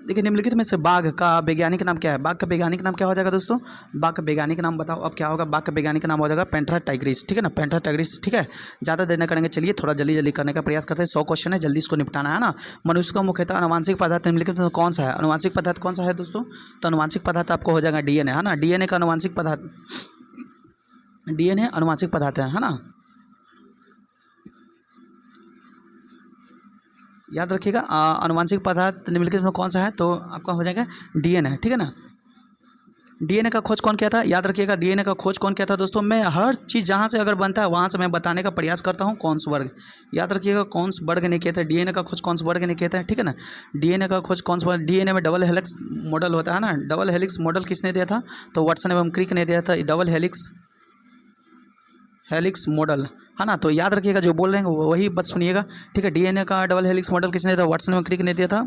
देखिए निम्नलिखित में से बाघ का वैज्ञानिक नाम क्या है, बाघ का वैज्ञानिक नाम क्या हो जाएगा दोस्तों, बाघ का वैज्ञानिक नाम बताओ, अब क्या होगा, बाघ का वैज्ञानिक नाम हो जाएगा पैंथेरा टाइग्रिस, ठीक है ना, पैंथेरा टाइग्रिस, ठीक है। ज़्यादा देर न करेंगे, चलिए थोड़ा जल्दी करने का प्रयास करते हैं, 100 क्वेश्चन है, जल्दी इसको निपटाना है ना। मनुष्य का मुख्यतः अनुवांशिक पदार्थ निम्नलिखित में कौन सा है, अनुवांशिक पदार्थ कौन सा है दोस्तों, तो अनुवांशिक पदार्थ आपको हो जाएगा DNA, है ना, DNA का अनुवांशिक पदार्थ, DNA अनुवांशिक पदार्थ है ना, याद रखिएगा। अनुवांशिक पदार्थ निम्नलिखित में कौन सा है, तो आपका हो जाएगा DNA, ठीक है ना। DNA का खोज कौन किया था, याद रखिएगा, DNA का खोज कौन किया था दोस्तों। मैं हर चीज़ जहाँ से अगर बनता है वहाँ से मैं बताने का प्रयास करता हूँ, कौन्सबर्ग, याद रखिएगा, कौन्सबर्ग ने किया था, DNA का खोज कौन्सबर्ग ने किया था, ठीक है ना। DNA का खोज कौन्सबर्ग, DNA में डबल हेलिक्स मॉडल होता है ना, डबल हेलिक्स मॉडल किसने दिया था, तो वाटसन एवं क्रिक ने दिया था डबल हेलिक्स मॉडल, है ना। तो याद रखिएगा, जो बोल रहे हैं वही बस सुनिएगा, ठीक है। DNA का डबल हेलिक्स मॉडल किसने दिया था, वाटसन एवं क्रिक ने दिया था।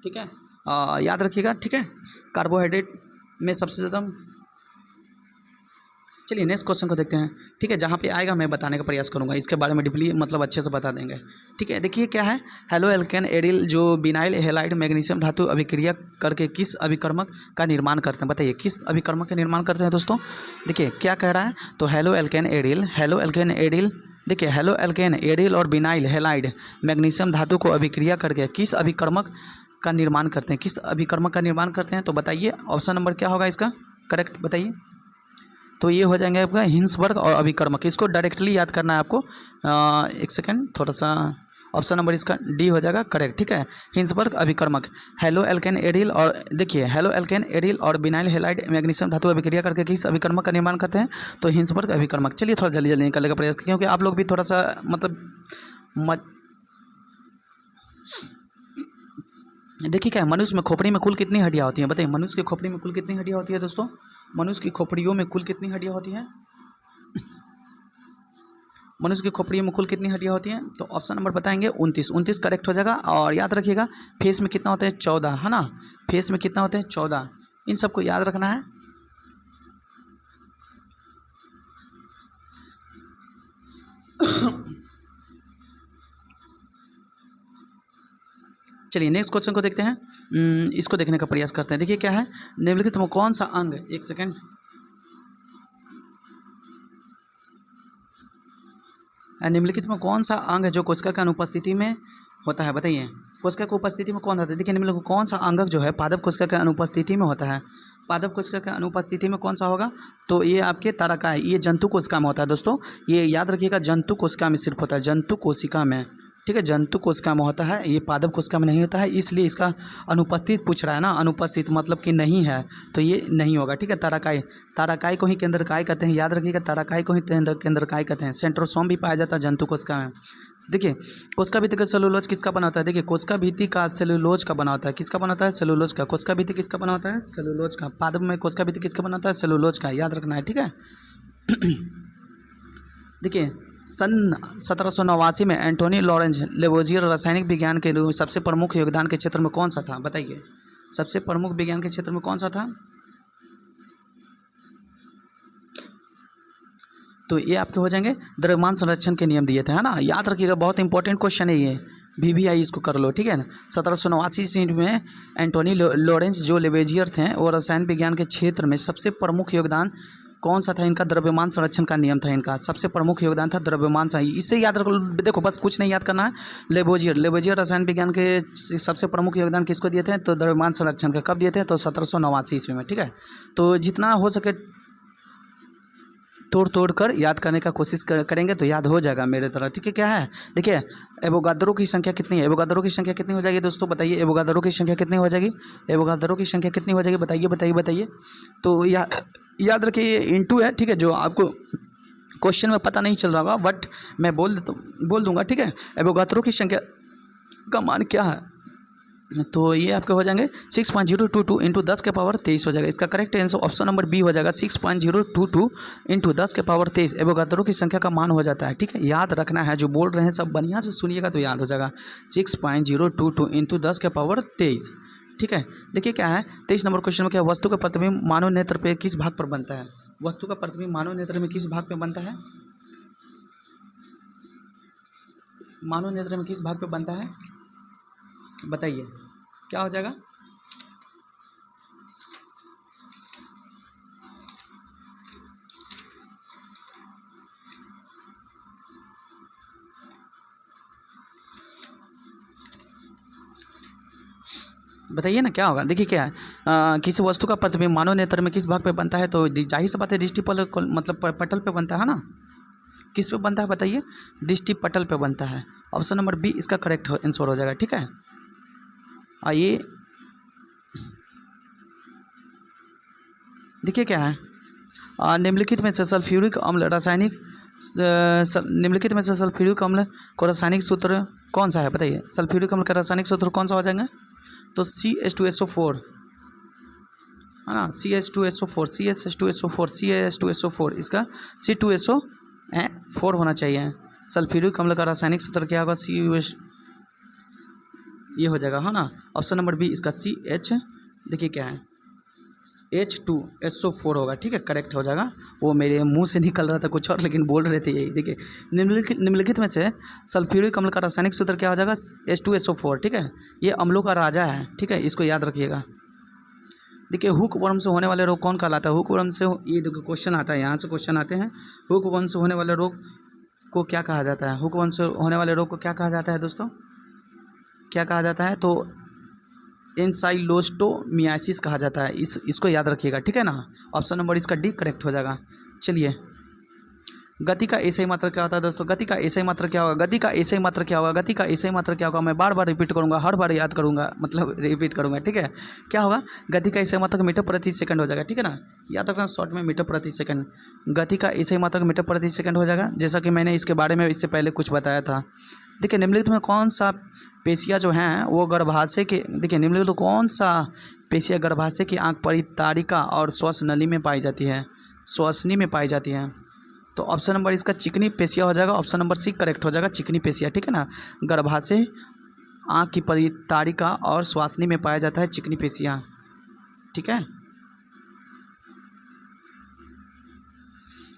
ठीक है, याद रखिएगा, ठीक है। कार्बोहाइड्रेट में सबसे ज़्यादा, चलिए नेक्स्ट क्वेश्चन को देखते हैं, ठीक है। जहाँ पे आएगा मैं बताने का प्रयास करूँगा, इसके बारे में डीपली मतलब अच्छे से बता देंगे, ठीक है। देखिए क्या है, हेलो एल्केन एरिल जो बिनाइल हेलाइड मैग्नीशियम धातु अभिक्रिया करके किस अभिकर्मक का निर्माण करते हैं, बताइए किस अभिकर्मक का निर्माण करते हैं दोस्तों। देखिए क्या कह रहा है, तो हेलो एल्केन एरिल, देखिए हेलो एल्केन एरिल और बिनाइल हेलाइड मैग्नीशियम धातु को अभिक्रिया करके किस अभिकर्मक का निर्माण करते हैं, किस अभिकर्मक का निर्माण करते हैं, तो बताइए ऑप्शन नंबर क्या होगा इसका करेक्ट, बताइए। तो ये हो जाएंगे आपका हिंसबर्ग और अभिकर्मक, इसको डायरेक्टली याद करना है आपको। एक सेकेंड, थोड़ा सा, ऑप्शन नंबर इसका डी हो जाएगा करेक्ट, ठीक है। हिंसबर्ग अभिकर्मक, हेलो एल्केन एरिल, और देखिए हेलो एल्केन एरिल और बिनाइल हेलाइड मैग्नीशियम धातु अभिक्रिया करके किस अभिकर्मक का निर्माण करते हैं, तो हिंसबर्ग अभिकर्मक। चलिए थोड़ा जल्दी निकालने का प्रयास, क्योंकि आप लोग भी थोड़ा सा मतलब देखिए क्या है, मनुष्य में खोपड़ी में कुल कितनी हड्डियाँ होती हैं, बताइए मनुष्य की खोपड़ी में कुल कितनी हड्डियाँ होती है दोस्तों, मनुष्य की खोपड़ियों में कुल कितनी हड्डियाँ होती हैं, मनुष्य की खोपड़ी में कुल कितनी हड्डियाँ होती हैं, तो ऑप्शन नंबर बताएंगे 29 करेक्ट हो जाएगा। और याद रखिएगा फेस में कितना होते हैं, 14, है ना, फेस में कितना होते हैं, 14, इन सबको याद रखना है। चलिए नेक्स्ट क्वेश्चन को देखते हैं, इसको देखने का प्रयास करते हैं। देखिए क्या है, निम्नलिखित में कौन सा अंग, एक सेकेंड, निम्नलिखित में कौन सा अंग है जो कोशिका की अनुपस्थिति में होता है, बताइए कोशिका की उपस्थिति में कौन होता है। देखिए निम्नलिखित कौन सा अंगक जो है पादप कोशिका की अनुपस्थिति में होता है, पादप कोशिका की अनुपस्थिति में कौन सा होगा, तो ये आपके तारकाय, ये जंतु कोशिका में होता है दोस्तों, ये याद रखिएगा, जंतु कोशिका में सिर्फ होता है, जंतु कोशिका में, ठीक है, जंतु कोशिका में होता है, ये पादप कोशिका में नहीं होता है, इसलिए इसका अनुपस्थित पूछ रहा है ना, अनुपस्थित मतलब कि नहीं है, तो ये नहीं होगा, ठीक है। तारकाय को ही केंद्रकाय कहते हैं, याद रखिएगा, तारकाय को ही केंद्रकाय कहते हैं। सेंट्रोसोम भी पाया जाता है जंतु कोशिका में। देखिए कोशिका भित्ति का सेलुलोज किसका बना होता है, देखिए कोशिका भित्ति का सेलुलोज का बना होता है, किसका बना होता है, सेलुलोज का। कोशिका भित्ति किसका बना होता है, सेलुलोज का। पादप में कोशिका भित्ति किसका बना होता है, सेलुलोज का, याद रखना है, ठीक है। देखिए सन 1789 में एंटोनी लॉरेंज लेवोजियर रासायनिक विज्ञान के सबसे प्रमुख योगदान के क्षेत्र में कौन सा था, बताइए सबसे प्रमुख विज्ञान के क्षेत्र में कौन सा था, तो ये आपके हो जाएंगे द्रव्यमान संरक्षण के नियम दिए थे, है ना, याद रखिएगा, बहुत इंपॉर्टेंट क्वेश्चन है ये, VVI इसको कर लो, ठीक है ना। 1789 ईस्वी में एंटोनी लॉरेंस जो लेवेजियर थे वो रसायन विज्ञान के क्षेत्र में सबसे प्रमुख योगदान कौन सा था इनका, द्रव्यमान संरक्षण का नियम था इनका, सबसे प्रमुख योगदान था द्रव्यमान संरक्षण। इससे याद रख लो, देखो बस कुछ नहीं याद करना है, लेवेजियर रसायन विज्ञान के सबसे प्रमुख योगदान किसको दिए थे, तो द्रव्यमान संरक्षण का। कब दिए थे, तो 1789 ईस्वी में, ठीक है। तो जितना हो सके तोड़ कर याद करने का कोशिश करेंगे तो याद हो जाएगा मेरे तरह, ठीक है। क्या है, देखिए एवोगाद्रो की संख्या कितनी है, एवोगाद्रो की संख्या कितनी हो जाएगी दोस्तों, बताइए एवोगाद्रो की संख्या कितनी हो जाएगी, एवोगाद्रो की संख्या कितनी हो जाएगी, बताइए बताइए बताइए। तो याद रखिए ये इंटू है, ठीक है, जो आपको क्वेश्चन में पता नहीं चल रहा होगा बट मैं बोल दूंगा, ठीक है। एवोगाद्रो की संख्या का मान क्या है, तो ये आपके हो जाएंगे 6.022 इंटू 10 के पावर 23 हो जाएगा। इसका correct answer option number B हो जाएगा, 6.022 इंटू 10 के पावर 23 एवोगाद्रो की संख्या का मान हो जाता है, ठीक है। याद रखना है, जो बोल रहे हैं सब बढ़िया से सुनिएगा तो याद हो जाएगा, 6.022 इंटू 10 के पावर 23, ठीक है। देखिए क्या है 23 नंबर क्वेश्चन में, क्या वस्तु का प्रतिबिंब मानव नेत्र पे किस भाग पर बनता है, वस्तु का प्रतिबिंब मानव नेत्र में किस भाग पे बनता है, मानव नेत्र में किस भाग पे बनता है, बताइए क्या हो जाएगा। बताइए ना क्या होगा, देखिए क्या है, किसी वस्तु का प्रतिबिंब मानव नेत्र में किस भाग पे बनता है, तो जाहिर सी बात है दृष्टि मतलब पटल पे बनता है ना, किस पे बनता है बताइए, दृष्टि पटल पे बनता है। ऑप्शन नंबर बी इसका करेक्ट आंसर हो जाएगा, ठीक है। आइए देखिए क्या है, निम्नलिखित में से सल्फ्यूरिक अम्ल रासायनिक निम्नलिखित में से सल्फ्यूरिक अम्ल को रासायनिक सूत्र कौन सा है, बताइए सल्फ्यूरिक अम्ल का रासायनिक सूत्र कौन सा हो जाएगा, तो CH2SO4, है ना, CH2SO4 इसका C2SO4 होना चाहिए। सल्फ्यूरिक अम्ल का रासायनिक सूत्र क्या होगा, ये हो जाएगा, है ना। ऑप्शन नंबर बी इसका CH, देखिए क्या है H2SO4 होगा, ठीक है, करेक्ट हो जाएगा। वो मेरे मुंह से निकल रहा था कुछ और लेकिन बोल रहे थे यही। देखिए निम्नलिखित में से सल्फ्यूरिक अम्ल का रासायनिक सूत्र क्या हो जाएगा, H2SO4, ठीक है। ये अम्लों का राजा है, ठीक है, इसको याद रखिएगा। देखिए हुक वर्म से होने वाले रोग कौन कहलाता है, हुक वर्म से, ये देखो क्वेश्चन आता है, यहाँ से क्वेश्चन आते हैं, हुक वर्म से होने वाले रोग को क्या कहा जाता है, हुक वर्म से होने वाले रोग को क्या कहा जाता है दोस्तों, क्या कहा जाता है, तो एंसाइलोस्टोमियासिस कहा जाता है, इसको याद रखिएगा, ठीक है ना। ऑप्शन नंबर इसका डी करेक्ट हो जाएगा। चलिए गति का एसआई मात्रा क्या होता है दोस्तों, गति का एसआई मात्रा क्या होगा, गति का एसआई मात्रा क्या होगा, गति का एसआई मात्रा क्या होगा, मैं बार बार रिपीट करूंगा, हर बार याद करूंगा, मतलब रिपीट करूंगा, ठीक है। क्या होगा, गति का एसआई मात्रा मीटर प्रति सेकंड हो जाएगा, ठीक है ना, याद रखना शॉर्ट में मीटर प्रति सेकंड, गति का एसआई मात्रा मीटर प्रति सेकंड हो जाएगा, जैसा कि मैंने इसके बारे में इससे पहले कुछ बताया था। देखिए निम्नलिखित में कौन सा पेशियाँ जो हैं वो गर्भाशय के, देखिए निम्नलिखित में कौन सा पेशियाँ गर्भाशय की आँख परितारिका और श्वास नली में पाई जाती है, श्वसनी में पाई जाती है, तो ऑप्शन नंबर इसका चिकनी पेशिया हो जाएगा, ऑप्शन नंबर सी करेक्ट हो जाएगा, चिकनी पेशिया, ठीक है ना। गर्भाशय आँख की परितारिका और श्वासनी में पाया जाता है चिकनी पेशिया, ठीक है।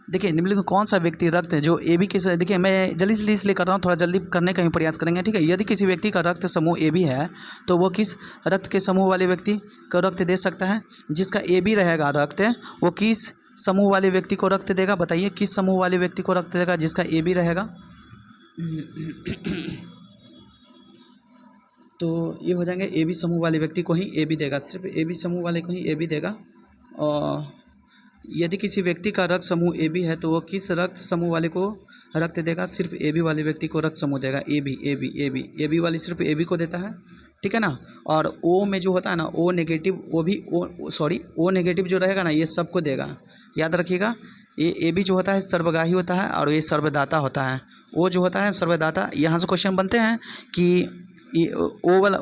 देखिए निम्नलिखित में कौन सा व्यक्ति रक्त जो AB के, देखिए मैं जल्दी इसलिए कर रहा हूँ, थोड़ा जल्दी करने का ही प्रयास करेंगे, ठीक है। यदि किसी व्यक्ति का रक्त समूह AB है तो वो किस रक्त के समूह वाले व्यक्ति को रक्त दे सकता है, जिसका AB रहेगा रक्त वो किस समूह वाले व्यक्ति को रक्त देगा, बताइए किस समूह वाले व्यक्ति को रक्त देगा जिसका AB रहेगा। तो ये हो जाएंगे AB समूह वाले व्यक्ति को ही AB देगा, सिर्फ AB समूह वाले को ही AB देगा। और यदि किसी व्यक्ति का रक्त समूह AB है तो वो किस रक्त समूह वाले को रक्त देगा, सिर्फ AB वाले व्यक्ति को रक्त समूह देगा, AB वाली सिर्फ AB को देता है, ठीक है ना। और O में जो होता है ना O नेगेटिव, वो भी O नेगेटिव जो रहेगा ना ये सबको देगा, याद रखिएगा। ये AB जो होता है सर्वगाही होता है और ये सर्वदाता होता है, O जो होता है सर्वदाता। यहाँ से क्वेश्चन बनते हैं कि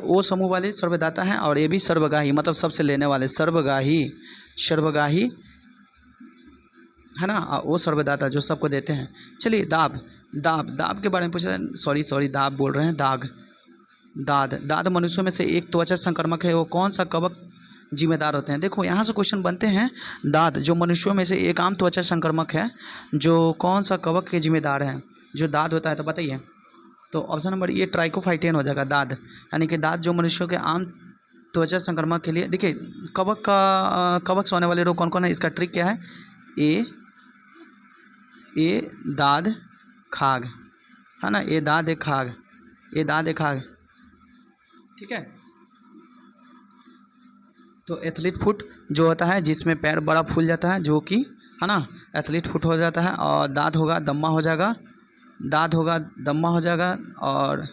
O समूह वाले सर्वदाता हैं और AB सर्वगाही, मतलब सबसे लेने वाले, सर्वगाही है ना, वो सर्वदाता जो सबको देते हैं। चलिए दाब के बारे में पूछा, सॉरी दाब बोल रहे हैं, दाद मनुष्यों में से एक त्वचा संक्रामक है, वो कौन सा कवक जिम्मेदार होते हैं। देखो यहाँ से क्वेश्चन बनते हैं, दांत जो मनुष्यों में से एक आम त्वचा संक्रामक है, जो कौन सा कवक के जिम्मेदार है? जो दांत होता है, तो बताइए। तो ऑप्शन नंबर ये ट्राइकोफाइटेन हो जाएगा, दांत, यानी कि दांत जो मनुष्यों के आम त्वचा संक्रामक के लिए। देखिए कवक से होने वाले रोग कौन कौन है, इसका ट्रिक क्या है? ए दाद खाग, है ना, ए दाद ए खाग, ए दाद ए खाग, ठीक है। तो एथलीट फुट जो होता है जिसमें पैर बड़ा फूल जाता है, जो कि, है ना, एथलीट फुट हो जाता है। और दाद होगा दम्मा हो जाएगा, दाद होगा दम्मा हो जाएगा। और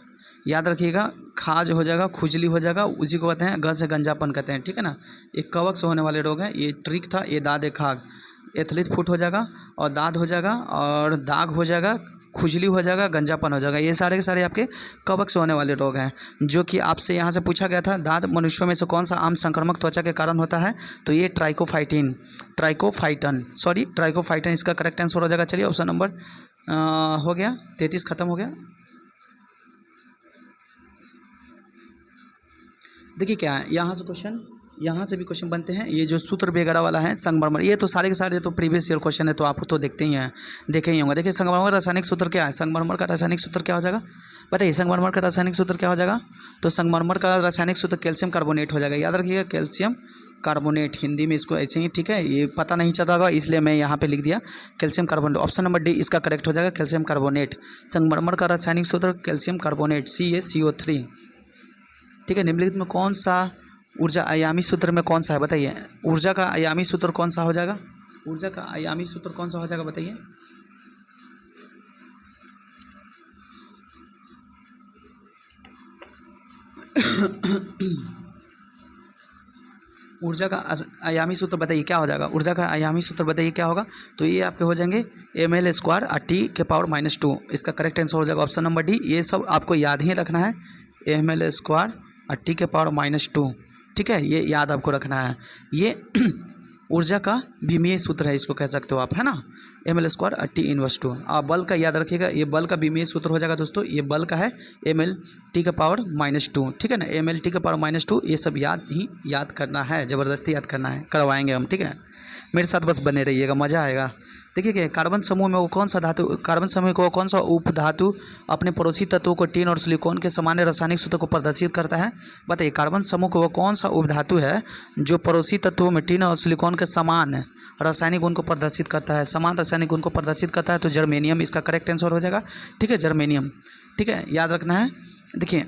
याद रखिएगा खाज हो जाएगा, खुजली हो जाएगा, उसी को कहते हैं ग से गंजापन कहते हैं, ठीक है ना। एक कवक से होने वाले रोग हैं, ये ट्रिक था। ये दाद एक खाग, एथलीट फुट हो जाएगा और दाद हो जाएगा और दाग हो जाएगा, खुजली हो जाएगा, गंजापन हो जाएगा। ये सारे के सारे आपके कवक से होने वाले रोग हैं, जो कि आपसे यहाँ से पूछा गया था। दाद मनुष्यों में से कौन सा आम संक्रामक त्वचा के कारण होता है? तो ये ट्राइकोफाइटन इसका करेक्ट आंसर हो जाएगा। चलिए ऑप्शन नंबर हो गया 33 खत्म हो गया। देखिए क्या है यहाँ से क्वेश्चन, यहाँ से भी क्वेश्चन बनते हैं। ये जो सूत्र वगैरह वाला है संगमरमर, ये तो सारे के सारे तो प्रीवियस ईयर क्वेश्चन है, तो आप तो देखते ही हैं, देखे ही होंगे। देखिए संगमरमर का रासायनिक सूत्र क्या है? संगमरमर का रासायनिक सूत्र क्या हो जाएगा? बताइए संगमरमर का रासायनिक सूत्र क्या हो जाएगा? तो संगमरमर का रासायनिक सूत्र कैल्शियम कार्बोनेट हो जाएगा। याद रखिएगा कैल्शियम कार्बोनेट, हिंदी में इसको ऐसे ही, ठीक है। ये पता नहीं चल रहा होगा इसलिए मैं यहाँ पे लिख दिया calcium carbonate. Option number D इसका करेक्ट हो जाएगा, कैल्शियम कार्बोनेट। संगमरमर का रासायनिक सूत्र कैल्शियम कार्बोनेट, CaCO3, ठीक है। निम्नलिखित में कौन सा ऊर्जा आयामी सूत्र में कौन सा है? बताइए ऊर्जा का आयामी सूत्र कौन सा हो जाएगा? ऊर्जा का आयामी सूत्र कौन सा हो जाएगा, बताइए। ऊर्जा का आयामी सूत्र बताइए क्या हो जाएगा? ऊर्जा का आयामी सूत्र बताइए क्या होगा? तो ये आपके हो जाएंगे ml² T⁻²। इसका करेक्ट आंसर हो जाएगा ऑप्शन नंबर डी। ये सब आपको याद ही रखना है, ml² T⁻², ठीक है। ये याद आपको रखना है। ये ऊर्जा का विमीय सूत्र है, इसको कह सकते हो आप, है ना, ml² T⁻²। आप बल का याद रखिएगा, ये बल का विमीय सूत्र हो जाएगा दोस्तों। ये बल का है ml⁻², ठीक है ना, ml⁻²। ये सब याद करना है, ज़बरदस्ती याद करना है, करवाएंगे हम, ठीक है। मेरे साथ बस बने रहिएगा, मज़ा आएगा। देखिए कि कार्बन समूह में वो कौन सा धातु, कार्बन समूह को कौन सा उपधातु अपने पड़ोसी तत्वों को टिन और सिलिकॉन के सामान्य रासायनिक सूत्र को प्रदर्शित करता है? बताइए कार्बन समूह को वो कौन सा उपधातु है जो पड़ोसी तत्वों में टिन और सिलिकॉन के समान रासायनिक गुण को प्रदर्शित करता है? समान रासायनिक गुण को प्रदर्शित करता है, तो जर्मेनियम इसका करेक्ट आंसर हो जाएगा, ठीक है, जर्मेनियम, ठीक है, याद रखना है। देखिए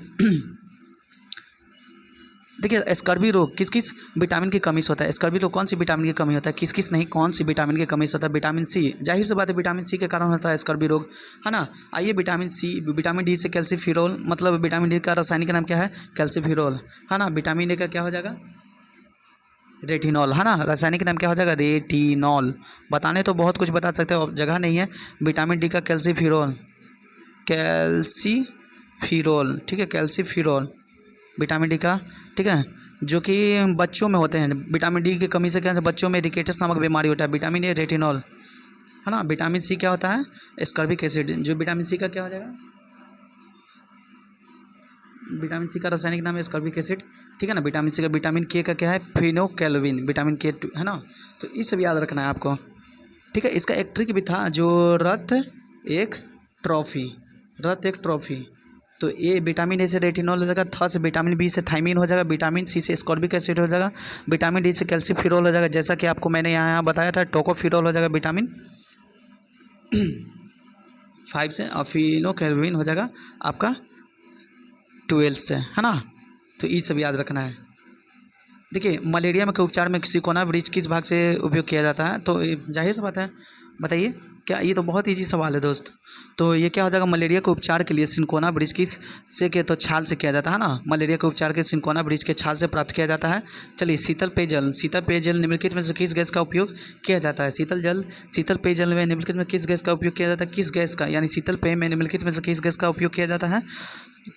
स्कर्वी रोग किस किस विटामिन की कमी से होता है? स्कर्वी रोग कौन सी विटामिन की कमी होता है? किस किस नहीं, कौन सी विटामिन की कमी से होता है? विटामिन सी, जाहिर सी बात है विटामिन सी के कारण होता है स्कर्वी रोग, है ना। आइए विटामिन सी, विटामिन डी से कैल्सीफिरोल, मतलब विटामिन डी का रासायनिक नाम क्या है? कैल्सीफिरोल, है ना। विटामिन ए का क्या हो जाएगा? रेटिनॉल, है ना, रासायनिक नाम क्या हो जाएगा? रेटिनॉल। बताने तो बहुत कुछ बता सकते हो, जगह नहीं है। विटामिन डी का कैल्सीफिरोल, ठीक है, कैल्सीफिरोल विटामिन डी का, ठीक है, जो कि बच्चों में होते हैं। विटामिन डी की कमी से क्या है, बच्चों में रिकेटस नामक बीमारी होता है। विटामिन ए रेटिनॉल, है ना। विटामिन सी क्या होता है? एस्कॉर्बिक एसिड, जो विटामिन सी का क्या हो जाएगा? विटामिन सी का रासायनिक नाम है एस्कॉर्बिक एसिड, ठीक है ना। विटामिन सी का, विटामिन के का क्या है? फिनोकेल्विन, विटामिन के, है ना। तो ये सब याद रखना है आपको, ठीक है। इसका एक ट्रिक भी था, जो रथ एक ट्रॉफी। तो ए विटामिन ए से रेटिनॉल हो जाएगा, थ से विटामिन बी से थायमीन हो जाएगा, विटामिन सी से एस्कॉर्बिक एसिड हो जाएगा, विटामिन डी से कैल्सीफिरोल हो जाएगा, जैसा कि आपको मैंने यहाँ बताया था, टोकोफिरोल हो जाएगा विटामिन 5 से, और फिनोकेल्विन हो जाएगा आपका 12 से, है ना। तो ये सब याद रखना है। देखिए मलेरिया में के उपचार में सिकोना वृक्ष किस भाग से उपयोग किया जाता है? तो जाहिर सी बात है, बताइए क्या, ये तो बहुत ईजी सवाल है दोस्त। तो ये क्या हो जाएगा? मलेरिया के उपचार के लिए सिनकोना वृक्ष किस से के, तो छाल से किया जाता है ना। मलेरिया के उपचार के सिनकोना वृक्ष के छाल से प्राप्त किया जाता है। चलिए शीतल पेयजल निम्नलिखित में से किस गैस का उपयोग किया जाता है? शीतल पेयजल में निम्नलिखित में किस गैस का उपयोग किया जाता है? किस गैस का, यानी शीतल पेय में निम्नलिखित में से किस गैस का उपयोग किया जाता है?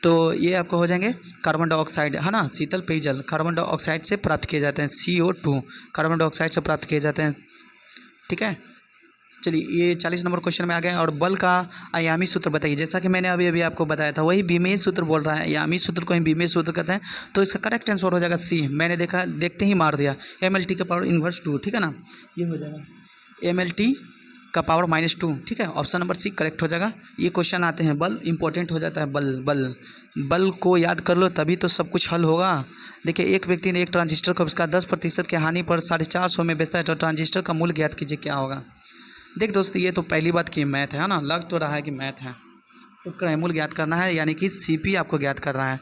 तो ये आपको हो जाएंगे कार्बन डाइऑक्साइड, है ना। शीतल पेयजल कार्बन डाइऑक्साइड से प्राप्त किए जाते हैं, CO2 कार्बन डाइऑक्साइड से प्राप्त किए जाते हैं, ठीक है। चलिए ये 40 नंबर क्वेश्चन में आ गए। और बल का आयामी सूत्र बताइए। जैसा कि मैंने अभी अभी आपको बताया था वही बीमेय सूत्र बोल रहा है, आयामी सूत्र को ही बीमेय सूत्र कहते हैं। तो इसका करेक्ट आंसर हो जाएगा सी। मैंने देखा, देखते ही मार दिया, MLT का पावर इन्वर्स 2, ठीक है ना, ये हो जाएगा MLT का पावर -2, ठीक है। ऑप्शन नंबर सी करेक्ट हो जाएगा। ये क्वेश्चन आते हैं, बल इंपॉर्टेंट हो जाता है। बल बल बल को याद कर लो तभी तो सब कुछ हल होगा। देखिए, एक व्यक्ति ने एक ट्रांजिस्टर को इसका 10% की हानि पर 450 में बेचता है, तो ट्रांजिस्टर का मूल्य ज्ञात कीजिए, क्या होगा। देख दोस्तों, ये तो पहली बात की मैथ है ना, लग तो रहा है कि मैथ है। तो क्रयमूल्य ज्ञात करना है, यानी कि CP आपको ज्ञात करना है।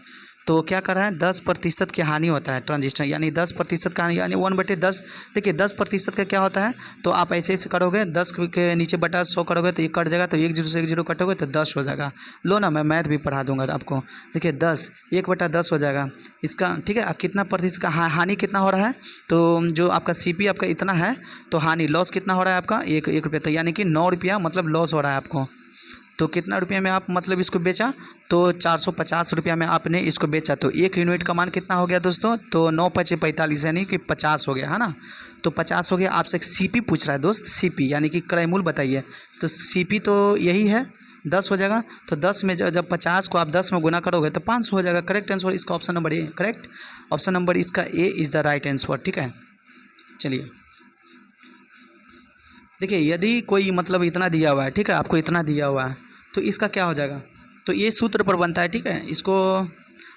तो क्या कर रहा है, 10% की हानि होता है ट्रांजिस्टर, यानी 10% का हानि, यानी 1/10। देखिए 10% का क्या होता है, तो आप ऐसे ऐसे करोगे, 10 के नीचे बटा 100 करोगे तो ये कट जाएगा, तो 1 0 से 1 0 कटोगे तो 10 हो जाएगा। लो ना, मैं मैथ भी पढ़ा दूंगा आपको। देखिए 10 1/10 हो जाएगा इसका, ठीक है। कितना प्रतिशत का हानि कितना हो रहा है, तो जो आपका CP आपका इतना है, तो हानि लॉस कितना हो रहा है आपका 1 रुपये, तो यानी कि 9 रुपया मतलब लॉस हो रहा है आपको। तो कितना रुपये में आप मतलब इसको बेचा, तो 450 रुपया में आपने इसको बेचा। तो 1 यूनिट का मान कितना हो गया दोस्तों, तो 9 × 5 = 45, यानी कि 50 हो गया, है ना। तो 50 हो गया। आपसे CP पूछ रहा है दोस्त, CP यानी कि क्रय मूल्य बताइए। तो CP तो यही है 10 हो जाएगा। तो 10 में जब 50 को आप 10 में गुना करोगे तो 500 हो जाएगा। करेक्ट आंसर इसका option number A, correct option number इसका A is the right answer, ठीक है। चलिए देखिए, यदि कोई मतलब इतना दिया हुआ है, ठीक है, आपको इतना दिया हुआ है, तो इसका क्या हो जाएगा, तो ये सूत्र पर बनता है, ठीक है। इसको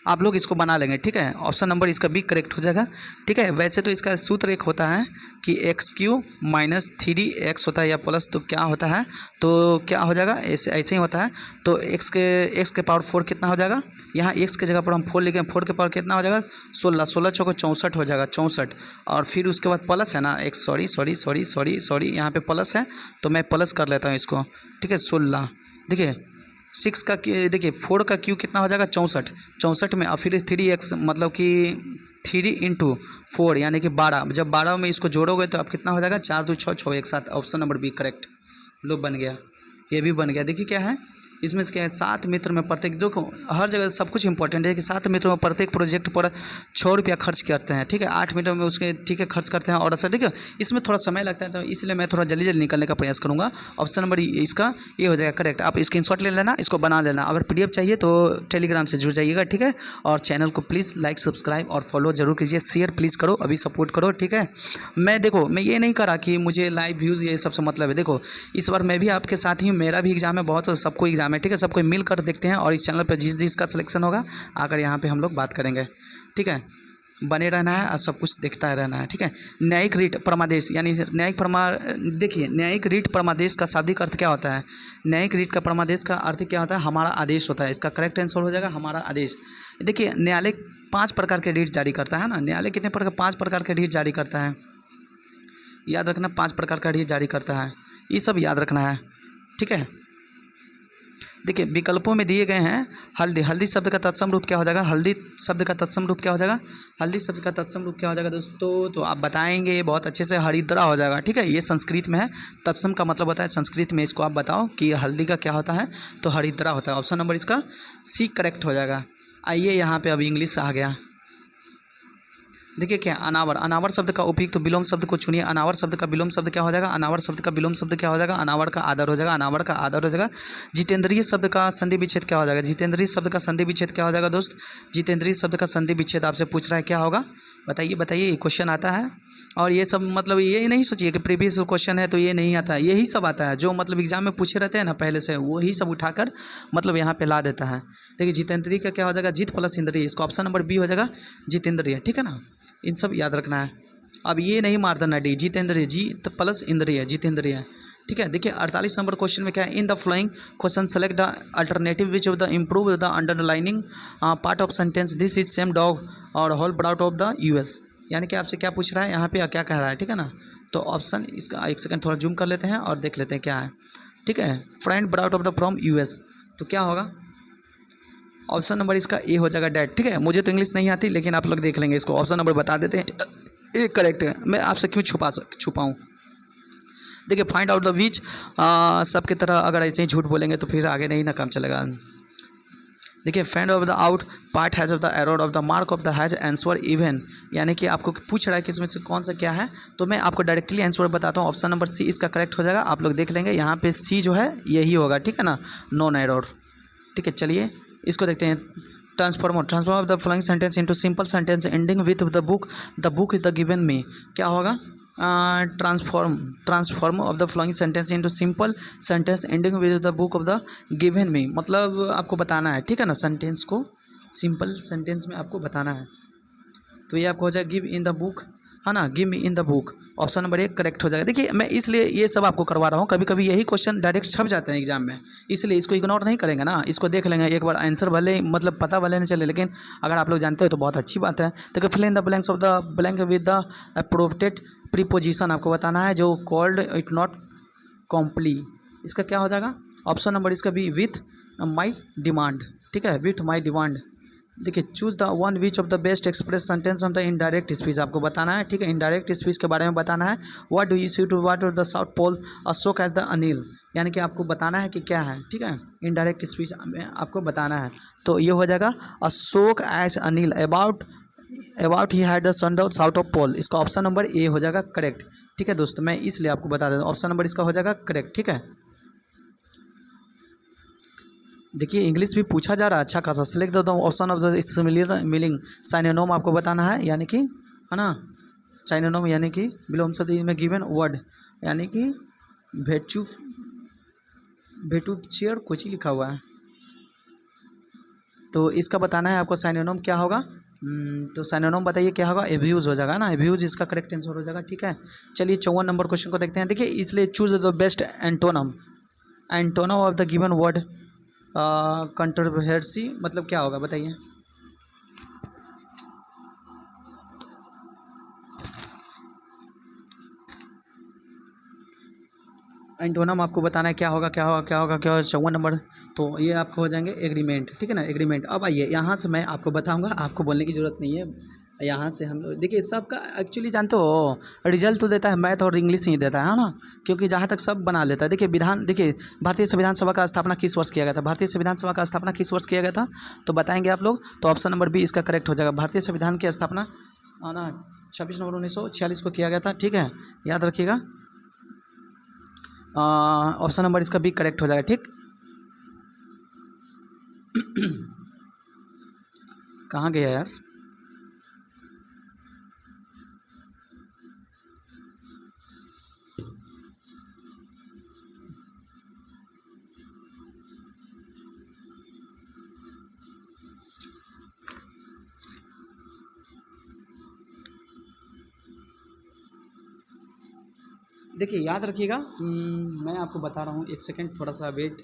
आप लोग इसको बना लेंगे, ठीक है। ऑप्शन नंबर इसका बी करेक्ट हो जाएगा, ठीक है। वैसे तो इसका सूत्र एक होता है कि x³ - 3x होता है या प्लस, तो क्या होता है, तो क्या हो जाएगा, ऐसे ऐसे ही होता है। तो x के पावर 4 कितना हो जाएगा, यहाँ x के जगह पर हम 4 लिखें, 4 के पावर कितना हो जाएगा 16, 16 चौको 64 हो जाएगा, 64। और फिर उसके बाद प्लस है ना, एक सॉरी यहाँ पे प्लस है, तो मैं प्लस कर लेता हूँ इसको, ठीक है। 16, देखिए 6 का, देखिए 4 का क्यू कितना हो जाएगा 64, 64 में, और फिर 3x मतलब कि 3 × 4 यानी कि 12। जब 12 में इसको जोड़ोगे तो आप कितना हो जाएगा 4 2 6 6 1 7। ऑप्शन नंबर बी करेक्ट, लो बन गया, ये भी बन गया। देखिए क्या है इसमें से, क्या है 7 मित्र में प्रत्येक, देखो हर जगह सब कुछ इंपॉर्टेंट है कि 7 मित्रों में प्रत्येक प्रोजेक्ट पर 6 रुपया खर्च करते हैं, ठीक है। 8 मिनट में उसके, ठीक है, खर्च करते हैं। और ऐसा देखिए इसमें थोड़ा समय लगता है, तो इसलिए मैं थोड़ा जल्दी जल्दी निकलने का प्रयास करूँगा। ऑप्शन नंबर इसका ये हो जाएगा करेक्ट। आप स्क्रीनशॉट ले लेना, इसको बना लेना। अगर PDF चाहिए तो टेलीग्राम से जुड़ जाइएगा, ठीक है। और चैनल को प्लीज़ लाइक सब्सक्राइब और फॉलो जरूर कीजिए, शेयर प्लीज़ करो, अभी सपोर्ट करो, ठीक है। देखो मैं ये नहीं करा कि मुझे लाइव व्यूज़ ये सबसे मतलब है। देखो इस बार मैं भी आपके साथ ही, मेरा भी एग्जाम है, बहुत सबको एग्जाम है, ठीक है। सबको मिल कर देखते हैं, और इस चैनल पर जिस जिसका सिलेक्शन होगा आकर यहाँ पे हम लोग बात करेंगे, ठीक है। बने रहना है और सब कुछ देखता रहना है, ठीक है। न्यायिक रीट परमादेश, यानी देखिए न्यायिक रीट परमादेश का शाब्दिक अर्थ क्या होता है, न्यायिक रीट का परमादेश का अर्थ क्या होता है, हमारा आदेश होता है। इसका करेक्ट आंसर हो जाएगा हमारा आदेश। देखिए न्यायालय 5 प्रकार के रीट जारी करता है ना, न्यायालय कितने प्रकार 5 प्रकार के रीट जारी करता है, याद रखना 5 प्रकार का रीट जारी करता है, ये सब याद रखना है, ठीक है। देखिए विकल्पों में दिए गए हैं, हल्दी, हल्दी शब्द का तत्सम रूप क्या हो जाएगा, हल्दी शब्द का तत्सम रूप क्या हो जाएगा, हल्दी शब्द का तत्सम रूप क्या हो जाएगा दोस्तों, तो आप बताएंगे बहुत अच्छे से, हरिद्रा हो जाएगा, ठीक है। ये संस्कृत में है, तत्सम का मतलब होता है संस्कृत में, इसको आप बताओ कि हल्दी का क्या होता है, तो हरिद्रा होता है। ऑप्शन नंबर इसका सी करेक्ट हो जाएगा। आइए यहाँ पे अब इंग्लिश आ गया। देखिए क्या, अनावर, अनावर शब्द का उपयुक्त तो विलोम शब्द को चुनिए। अनावर शब्द का विलोम शब्द क्या हो जाएगा, अनावर शब्द का विलोम शब्द क्या हो जाएगा, अनावर का आदर हो जाएगा, अनावर का आदर हो जाएगा। जितेंद्रिय शब्द का संधि विच्छेद क्या हो जाएगा, जितेंद्रिय शब्द का संधि विच्छेद क्या हो जाएगा दोस्त, जितेंद्रिय शब्द का संधि विच्छेद आपसे पूछ रहा है, क्या होगा बताइए बताइए, क्वेश्चन आता है। और ये सब मतलब ये नहीं सोचिए कि प्रीवियस क्वेश्चन है तो ये नहीं आता है, यही सब आता है जो मतलब एग्जाम में पूछे रहते हैं ना पहले से, वही सब उठाकर मतलब यहाँ पे ला देता है। देखिए जितेंद्रिय का क्या हो जाएगा, जीत प्लस इंद्रिय, इसका ऑप्शन नंबर बी हो जाएगा जितेंद्रिय, ठीक है ना। इन सब याद रखना है। अब ये नहीं मार देना डी, जितेंद्रिय, जीत प्लस इंद्रिय, जितेंद्रिय, ठीक है। देखिए 48 नंबर क्वेश्चन में क्या है, in the following question select the alternative which of the improve the underlining part of sentence, this is same dog और whole brought of the US, यानी कि आपसे क्या पूछ रहा है यहाँ पे, क्या कह रहा है, ठीक है ना। तो ऑप्शन इसका एक सेकंड थोड़ा जूम कर लेते हैं और देख लेते हैं क्या है, ठीक है। Friend brought of the from US, तो क्या होगा, ऑप्शन नंबर इसका ए हो जाएगा डैड, ठीक है। मुझे तो इंग्लिश नहीं आती लेकिन आप लोग देख लेंगे, इसको ऑप्शन नंबर बता देते हैं, ए करेक्ट है। मैं आपसे क्यों छुपाऊँ। देखिए फाइंड आउट द विच, सबकी तरह अगर ऐसे ही झूठ बोलेंगे तो फिर आगे नहीं ना काम चलेगा। देखिए find of the out part has of the arrowed of the mark of the has answer even, यानी कि आपको पूछ रहा है कि इसमें से कौन सा क्या है, तो मैं आपको डायरेक्टली आंसर बताता हूँ। ऑप्शन नंबर सी इसका करेक्ट हो जाएगा। आप लोग देख लेंगे यहाँ पे सी जो है यही होगा, ठीक है ना, नॉन एरोड। ठीक है, चलिए इसको देखते हैं। Transform of the following sentence into simple sentence ending with the book is the given me, क्या होगा? Transform of the following sentence into simple sentence ending with the book of the given me, मतलब आपको बताना है, ठीक है ना, सेंटेंस को सिंपल सेंटेंस में आपको बताना है। तो ये आपको हो जाएगा गिव इन द बुक, है ना, give me in the book. Option number 1 correct हो जाएगा। देखिए मैं इसलिए ये सब आपको करवा रहा हूँ, कभी कभी यही क्वेश्चन डायरेक्ट छप जाते हैं एग्जाम में, इसलिए इसको इग्नोर नहीं करेंगे ना, इसको देख लेंगे एक बार, आंसर भले मतलब पता भले नहीं चले, लेकिन अगर आप लोग जानते हो तो बहुत अच्छी बात है। तो fill in the blanks of the blank with the appropriate preposition आपको बताना है, जो कॉल्ड इट नॉट कॉम्प्ली, इसका क्या हो जाएगा? ऑप्शन नंबर इसका भी विथ माई डिमांड, ठीक है, विथ माई डिमांड। देखिए choose the one which of the best express sentence of the indirect speech आपको बताना है, ठीक है, इनडायरेक्ट स्पीच के बारे में बताना है। What do you see to what of the south pole Ashok as the Anil, यानी कि आपको बताना है कि क्या है, ठीक है, इनडायरेक्ट स्पीच में आपको बताना है। तो ये हो जाएगा Ashok as Anil about he had the sun the south of pole, इसका ऑप्शन नंबर ए हो जाएगा करेक्ट। ठीक है दोस्तों, मैं इसलिए आपको बता देता हूँ, ऑप्शन नंबर इसका हो जाएगा करेक्ट। ठीक है, देखिए इंग्लिश भी पूछा जा रहा है अच्छा खासा। Select the option of the similar meaning synonym आपको बताना है, यानी कि, है ना, साइनोनिम यानी कि बिलोंग शब्द में गिवन वर्ड, यानी कि भेटू चेयर कुछ ही लिखा हुआ है, तो इसका बताना है आपको साइनोनिम क्या होगा। तो साइनोनिम बताइए क्या होगा? एब्यूज हो जाएगा ना, एब्यूज इसका करेक्ट आंसर हो जाएगा। ठीक है, चलिए 54 नंबर क्वेश्चन को देखते हैं। देखिए इसलिए choose the best antonym of the given word controversy मतलब क्या होगा बताइए। एंटोनम आपको बताना है क्या होगा, क्या होगा, क्या होगा, क्या होगा। 54 नंबर, तो ये आपको हो जाएंगे एग्रीमेंट। ठीक है ना, एग्रीमेंट। अब आइए यहाँ से मैं आपको बताऊंगा, आपको बोलने की ज़रूरत नहीं है। यहाँ से हम लोग देखिए सबका एक्चुअली जानते हो रिजल्ट तो देता है मैथ और इंग्लिश ही देता है ना, क्योंकि जहाँ तक सब बना लेता है। देखिए देखिए भारतीय संविधान सभा का स्थापना किस वर्ष किया गया था? भारतीय संविधान सभा का स्थापना किस वर्ष किया गया था तो बताएंगे आप लोग। तो ऑप्शन नंबर बी इसका करेक्ट हो जाएगा। भारतीय संविधान की स्थापना ना 26 नवंबर 1946 को किया गया था। ठीक है, याद रखिएगा। ऑप्शन नंबर इसका भी करेक्ट हो जाएगा। ठीक, कहाँ गया यार? देखिए याद रखिएगा, मैं आपको बता रहा हूँ, एक सेकंड थोड़ा सा वेट।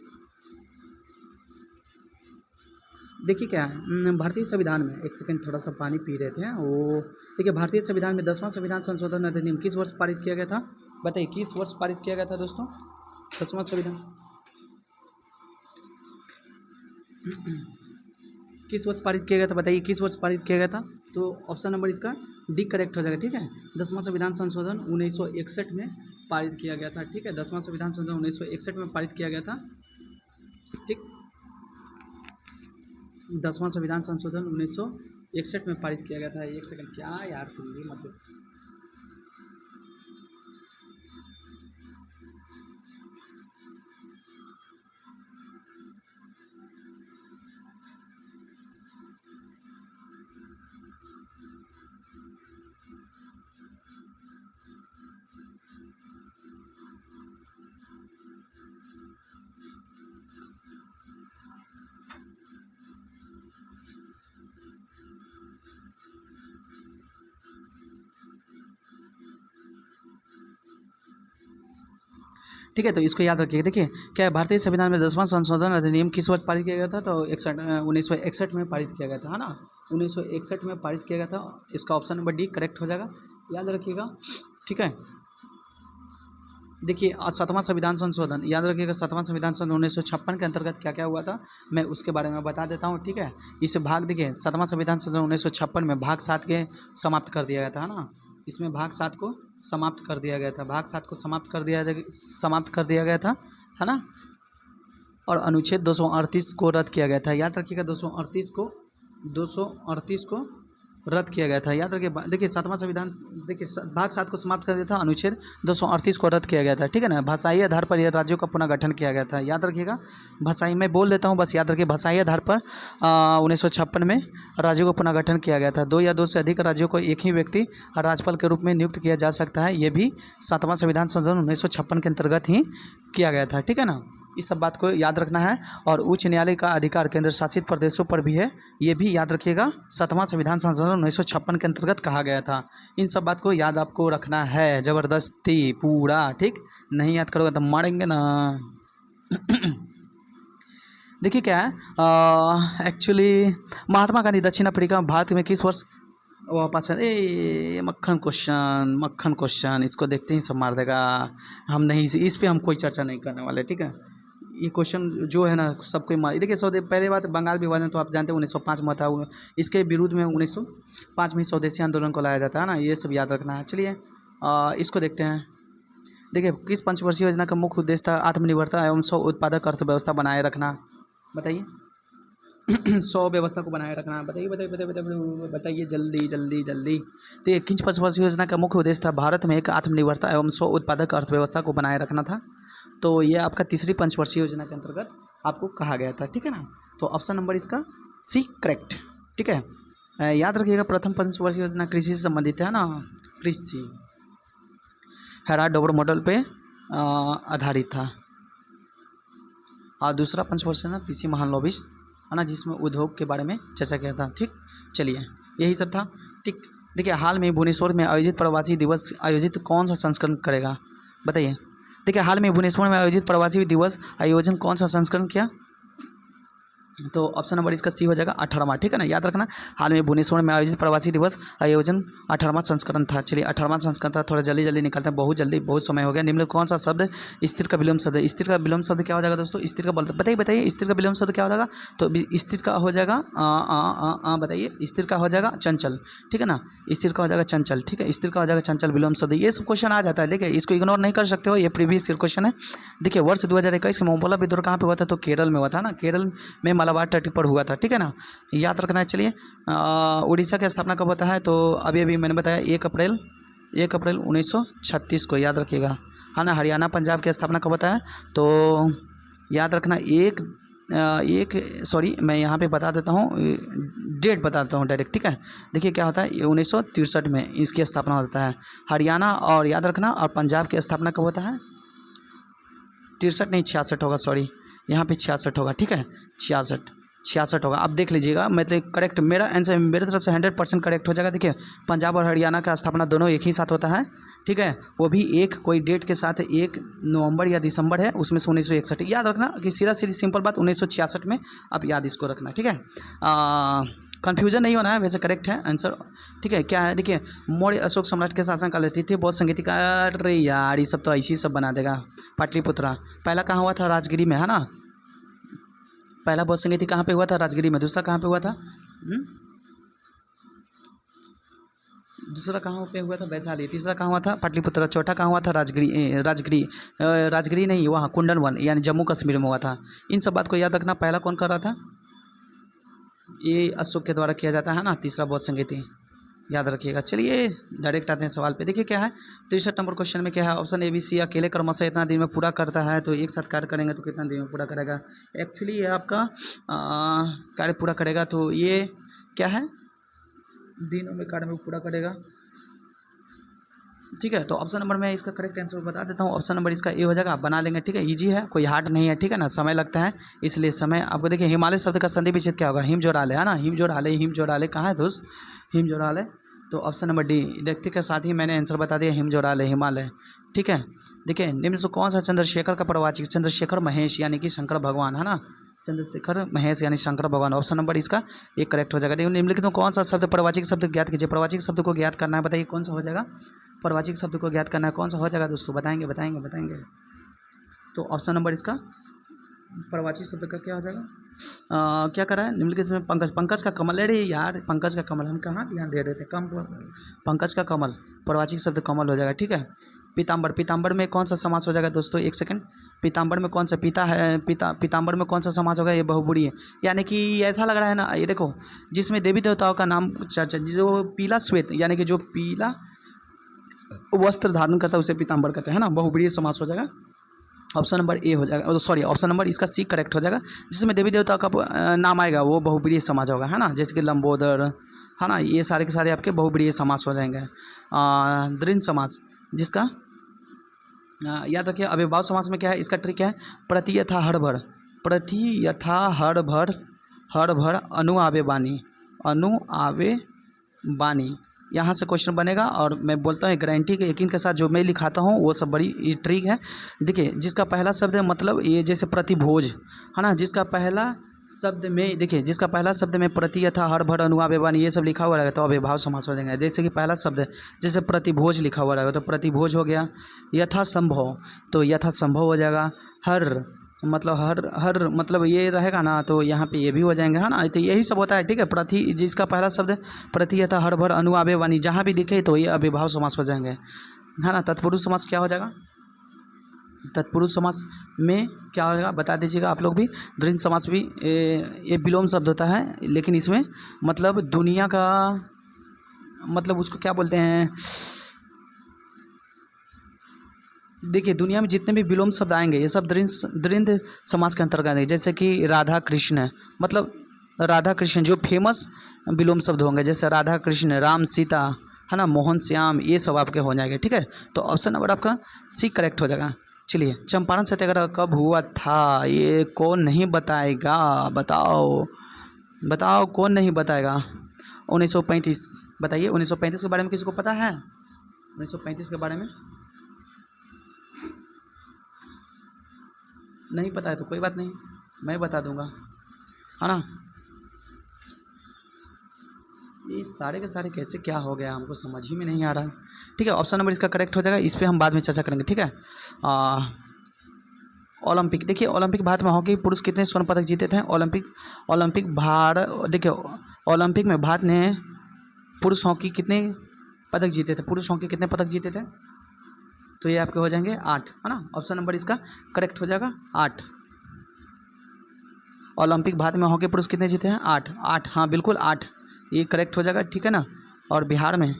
देखिए क्या है, भारतीय संविधान में, एक सेकंड थोड़ा सा पानी पी रहे थे वो। देखिए भारतीय संविधान में 10वां संविधान संशोधन अधिनियम किस वर्ष पारित किया गया था? बताइए किस वर्ष पारित किया गया था दोस्तों 10वां संविधान? किस वर्ष पारित किया गया था बताइए, किस वर्ष पारित किया गया था? तो ऑप्शन नंबर इसका डी करेक्ट हो जाएगा। ठीक है, 10वां संविधान संशोधन 1961 में पारित किया गया था। ठीक है, 10वां संविधान संशोधन 1961 में पारित किया गया था। ठीक, 10वां संविधान संशोधन 1961 में पारित किया गया था। एक सेकंड, क्या यार हिंदी मतलब। ठीक है, तो इसको याद रखिएगा। देखिए क्या है, भारतीय संविधान में 10वां संशोधन अधिनियम किस वर्ष पारित किया गया था? तो 1961 में पारित किया गया था, है ना, 1961 में पारित किया गया था। इसका ऑप्शन नंबर डी करेक्ट हो जाएगा, याद रखिएगा। ठीक है, देखिए 7वां संविधान संशोधन याद रखिएगा। 7वां संविधान संशोधन 1956 के अंतर्गत क्या क्या हुआ था मैं उसके बारे में बता देता हूँ। ठीक है, इसे भाग देखिए 7वां संविधान संशोधन 1956 में भाग 7 के समाप्त कर दिया गया था, है ना, इसमें भाग 7 को समाप्त कर दिया गया था, भाग 7 को समाप्त कर दिया गया था, है ना। और अनुच्छेद 238 को रद्द किया गया था। याद रखिएगा 238 को रद्द किया गया था। याद रखिए, देखिए 7वां संविधान, देखिए भाग 7 को समाप्त कर दिया था, अनुच्छेद 238 को रद्द किया गया था। ठीक है ना। भाषाई आधार पर यह राज्यों का पुनः गठन किया गया था। याद रखिएगा, भाषाई, मैं बोल देता हूँ बस याद रखिए, भाषाई आधार पर 1956 में राज्यों का पुनः गठन किया गया था। 2 या 2 से अधिक राज्यों को एक ही व्यक्ति राज्यपाल के रूप में नियुक्त किया जा सकता है। ये भी 7वां संविधान संशोधन 1956 के अंतर्गत ही किया गया था। ठीक है ना। इस सब बात को याद रखना है। और उच्च न्यायालय का अधिकार केंद्र शासित प्रदेशों पर भी है, ये भी याद रखिएगा, 7वां संविधान संशोधन 1956 के अंतर्गत कहा गया था। इन सब बात को याद आपको रखना है ज़बरदस्ती पूरा। ठीक, नहीं याद करोगे तो मारेंगे ना। देखिए क्या है, एक्चुअली महात्मा गांधी दक्षिण अफ्रीका भारत में किस वर्ष वापस है? मक्खन क्वेश्चन, इसको देखते ही सब मार देगा। हम नहीं, इस पे हम कोई चर्चा नहीं करने वाले। ठीक है, ये क्वेश्चन जो है ना सबको मार। देखिए पहले बात, बंगाल विभाजन तो आप जानते हैं 1905 में था, इसके विरुद्ध में 1905 में स्वदेशी आंदोलन को लाया जाता है ना, ये सब याद रखना है। चलिए इसको देखते हैं। देखिए, किस पंचवर्षीय योजना का मुख्य उद्देश्य था आत्मनिर्भरता एवं स्व उत्पादक अर्थव्यवस्था बनाए रखना? बताइए। सौ व्यवस्था को बनाए रखना। बताइए जल्दी। तो ये किस पंचवर्षीय योजना का मुख्य उद्देश्य था भारत में एक आत्मनिर्भरता एवं स्व उत्पादक अर्थव्यवस्था को बनाए रखना था? तो ये आपका तीसरी पंचवर्षीय योजना के अंतर्गत आपको कहा गया था। ठीक है ना। तो ऑप्शन नंबर इसका सी करेक्ट। ठीक है, याद रखिएगा, प्रथम पंचवर्षीय योजना कृषि से संबंधित है ना, कृषि हेराल्ड डोबर मॉडल पे आधारित था। और दूसरा पंचवर्षीय ना पीसी महालनोबिस है ना, जिसमें उद्योग के बारे में चर्चा किया था। ठीक, चलिए यही सब था। ठीक, देखिए हाल में भुवनेश्वर में आयोजित प्रवासी दिवस आयोजित कौन सा संस्करण करेगा? बताइए। देखिए हाल में भुवनेश्वर में आयोजित प्रवासी दिवस आयोजन कौन सा संस्करण किया? तो ऑप्शन नंबर इसका सी हो जाएगा 18वां। ठीक है ना, याद रखना, हाल में भुवनेश्वर में आयोजित प्रवासी दिवस आयोजन 18वां संस्करण था। चलिए 18वां संस्करण था, थोड़ा जल्दी निकलते हैं, बहुत जल्दी, बहुत समय हो गया। निम्न कौन सा शब्द स्थिर का विलोम शब्द है? स्थिर का विलोम शब्द क्या हो जाएगा दोस्तों? स्थिर का बताइए स्थिर का विलोम शब्द क्या हो जाएगा? तो स्थिर का हो जाएगा बताइए, स्थिर का हो जाएगा चंचल। ठीक है ना, स्थिर का हो जाएगा चंचल। ठीक है, स्थिर का हो जाएगा चंचल विलोम शब्द। ये सब क्वेश्चन आ जाता है, देखिए इसको इग्नोर नहीं कर सकते हो, ये प्रीवियस क्वेश्चन है। देखिए वर्ष 2021 में मोमोला विद्रोह कहाँ पे हुआ था? तो केरल में हुआ था ना, केरल में मलाबार तट पर हुआ था। ठीक है ना, याद रखना है। चलिए उड़ीसा की स्थापना कब होता है? तो अभी मैंने बताया 1 अप्रैल 1936 को, याद रखिएगा, है ना। हरियाणा पंजाब की स्थापना कब होता है? तो याद रखना सॉरी मैं यहाँ पे बता देता हूँ, डेट बता देता हूँ डायरेक्ट। ठीक है, देखिए क्या होता है, 1963 में इसकी स्थापना होता है हरियाणा, और याद रखना, और पंजाब की स्थापना कब होता है? 63 नहीं 66 होगा, सॉरी यहाँ पे 66 होगा। ठीक है, 66 होगा। आप देख लीजिएगा, मतलब करेक्ट, मेरा आंसर मेरे तरफ से 100% करेक्ट हो जाएगा। देखिए पंजाब और हरियाणा का स्थापना दोनों एक ही साथ होता है। ठीक है, वो भी एक कोई डेट के साथ, 1 नवंबर या दिसंबर है, उसमें से 1961। याद रखना कि सीधी सिंपल बात 1966 में, आप याद इसको रखना। ठीक है, कन्फ्यूजन नहीं होना है, वैसे करेक्ट है आंसर। ठीक है, क्या है, देखिए मौर्य अशोक सम्राट के शासनकाल थे बौद्ध संगीतकार। अरे यार ये सब तो ऐसे ही सब बना देगा। पाटलिपुत्रा पहला कहाँ हुआ था? राजगिरी में, है ना। पहला बौद्ध संगीति कहाँ पे हुआ था? राजगिरी में। दूसरा कहाँ पे हुआ था? दूसरा कहाँ पे हुआ था? वैशाली। तीसरा कहाँ हुआ था? पाटलिपुत्र। चौथा कहाँ हुआ था? राजगिरी नहीं, वहाँ कुंडन वन यानी जम्मू कश्मीर में हुआ था। इन सब बात को याद रखना। पहला कौन कर रहा था? ये अशोक के द्वारा किया जाता है ना, तीसरा बौद्ध संगीति, याद रखिएगा। चलिए डायरेक्ट आते हैं सवाल पे। देखिए क्या है 63 नंबर क्वेश्चन में क्या है? ऑप्शन ए बी सी, अकेले क्रमशः इतना दिन में पूरा करता है, तो एक साथ कार्य करेंगे तो कितना दिन में पूरा करेगा? एक्चुअली ये आपका कार्य पूरा करेगा, तो ये क्या है, दिनों में कार्य में पूरा करेगा। ठीक है, तो ऑप्शन नंबर में इसका करेक्ट आंसर बता देता हूँ। ऑप्शन नंबर इसका ए हो जाएगा, आप बना लेंगे। ठीक है, इजी है, कोई हार्ड नहीं है। ठीक है ना, समय लगता है, इसलिए समय आपको। देखिए हिमालय शब्द का संधि विच्छेद क्या होगा? हिम जोड़ाले, है ना। हिम जोड़ाले कहाँ है दोस्त? हिम जोड़ाले। तो ऑप्शन नंबर डी। देखते के साथ ही मैंने आंसर बता दिया, हिम जोड़ाले, हिमालय। ठीक है, देखिए निम्न से कौन सा चंद्रशेखर का प्रवाचिक? चंद्रशेखर महेश यानी कि शंकर भगवान, है ना। चंद्रशेखर महेश यानी शंकर भगवान। ऑप्शन नंबर इसका एक करेक्ट हो जाएगा। देखिए निम्नलिखित में कौन सा शब्द प्रवाचिक शब्द ज्ञात कीजिए? प्रवाचिक शब्द को ज्ञात करना है, बताइए कौन सा हो जाएगा? प्रवाचिक शब्द को ज्ञात करना है, कौन सा हो जाएगा दोस्तों? बताएंगे। तो ऑप्शन नंबर इसका प्रवाचिक शब्द का क्या हो जाएगा? क्या करा है निम्नलिखित में? पंकज का कमल। अरे यार पंकज का कमल हम कहाँ ध्यान दे रहे थे, कम। पंकज का कमल, प्रवाचिक शब्द कमल हो जाएगा। ठीक है, पीताम्बर, पीताम्बर में कौन सा समास हो जाएगा दोस्तों, एक सेकंड। पीताम्बर में कौन सा पीता है, पीताम्बर में कौन सा समास होगा, ये बहुबुड़ी है। यानी कि ऐसा लग रहा है ना, ये देखो जिसमें देवी देवताओं का नाम चर्चा, जो पीला श्वेत यानी कि जो पीला वस्त्र धारण करता है उसे पीताम्बर कहते हैं ना, बहुबुड़ी समास हो जाएगा। ऑप्शन नंबर ए हो जाएगा, सॉरी ऑप्शन नंबर इसका सी करेक्ट हो जाएगा। जिसमें देवी देवता का नाम आएगा वो बहुब्रीहि समास होगा, है ना, जैसे कि लंबोदर, है ना, ये सारे के सारे आपके बहुब्रीहि समास हो जाएंगे। द्वंद्व समास, जिसका याद रखिए अव्ययभाव समास में क्या है, इसका ट्रिक क्या है, प्रति यथा हर भर, प्रति यथा हर भर अनु आवे बानी, अनु आवे बानी, यहाँ से क्वेश्चन बनेगा। और मैं बोलता हूँ गारंटी के यकीन के साथ जो मैं लिखाता हूँ वो सब बड़ी ट्रिक है। देखिए जिसका पहला शब्द है, मतलब ये जैसे प्रतिभोज, है ना, जिसका पहला शब्द में, देखिए जिसका पहला शब्द में प्रति यथा हर भर अनुवावे बानी ये सब लिखा हुआ रहेगा तो अव्ययभाव समास हो जाएगा। जैसे कि पहला शब्द है, जैसे प्रतिभोज लिखा हुआ रहेगा तो प्रतिभोज हो गया। यथा संभव तो यथा संभव हो जाएगा। हर मतलब हर मतलब ये रहेगा ना तो यहाँ पे ये भी हो जाएंगे, है ना, तो यही सब होता है, ठीक है। प्रति, जिसका पहला शब्द प्रति यथा हर भर अनुआवे वाणी, जहाँ भी दिखे तो ये अव्ययभाव समास हो जाएंगे, है ना। तत्पुरुष समास क्या हो जाएगा, तत्पुरुष समास में क्या हो जाएगा बता दीजिएगा आप लोग भी। द्वंद्व समास भी ये विलोम शब्द होता है, लेकिन इसमें मतलब दुनिया का मतलब उसको क्या बोलते हैं, देखिए दुनिया में जितने भी विलोम शब्द आएंगे ये सब द्वंद्व समास के अंतर्गत आएंगे। जैसे कि राधा कृष्ण, मतलब राधा कृष्ण जो फेमस विलोम शब्द होंगे, जैसे राधा कृष्ण, राम सीता, है ना, मोहन श्याम, ये सब आपके हो जाएंगे, ठीक है। तो ऑप्शन नंबर आपका सी करेक्ट हो जाएगा। चलिए, चंपारण सत्याग्रह कब हुआ था, ये कौन नहीं बताएगा, बताओ बताओ कौन नहीं बताएगा। 1935, बताइए 1935 के बारे में किसी को पता है, 1935 के बारे में नहीं पता है तो कोई बात नहीं, मैं बता दूंगा, है ना। ये सारे के सारे कैसे क्या हो गया हमको समझ ही में नहीं आ रहा, ठीक है। ऑप्शन नंबर इसका करेक्ट हो जाएगा, इस पर हम बाद में चर्चा करेंगे, ठीक है। ओलंपिक, देखिए ओलंपिक भारत में हॉकी पुरुष कितने स्वर्ण पदक जीते थे, ओलंपिक भारत, देखिए ओलंपिक में भारत ने पुरुष हॉकी कितने पदक जीते थे, पुरुष हॉकी कितने पदक जीते थे, तो ये आपके हो जाएंगे 8, है ना। ऑप्शन नंबर इसका करेक्ट हो जाएगा 8। ओलंपिक भारत में हॉकी पुरुष कितने जीते हैं, 8, हाँ बिल्कुल 8, ये करेक्ट हो जाएगा, ठीक है ना। और बिहार में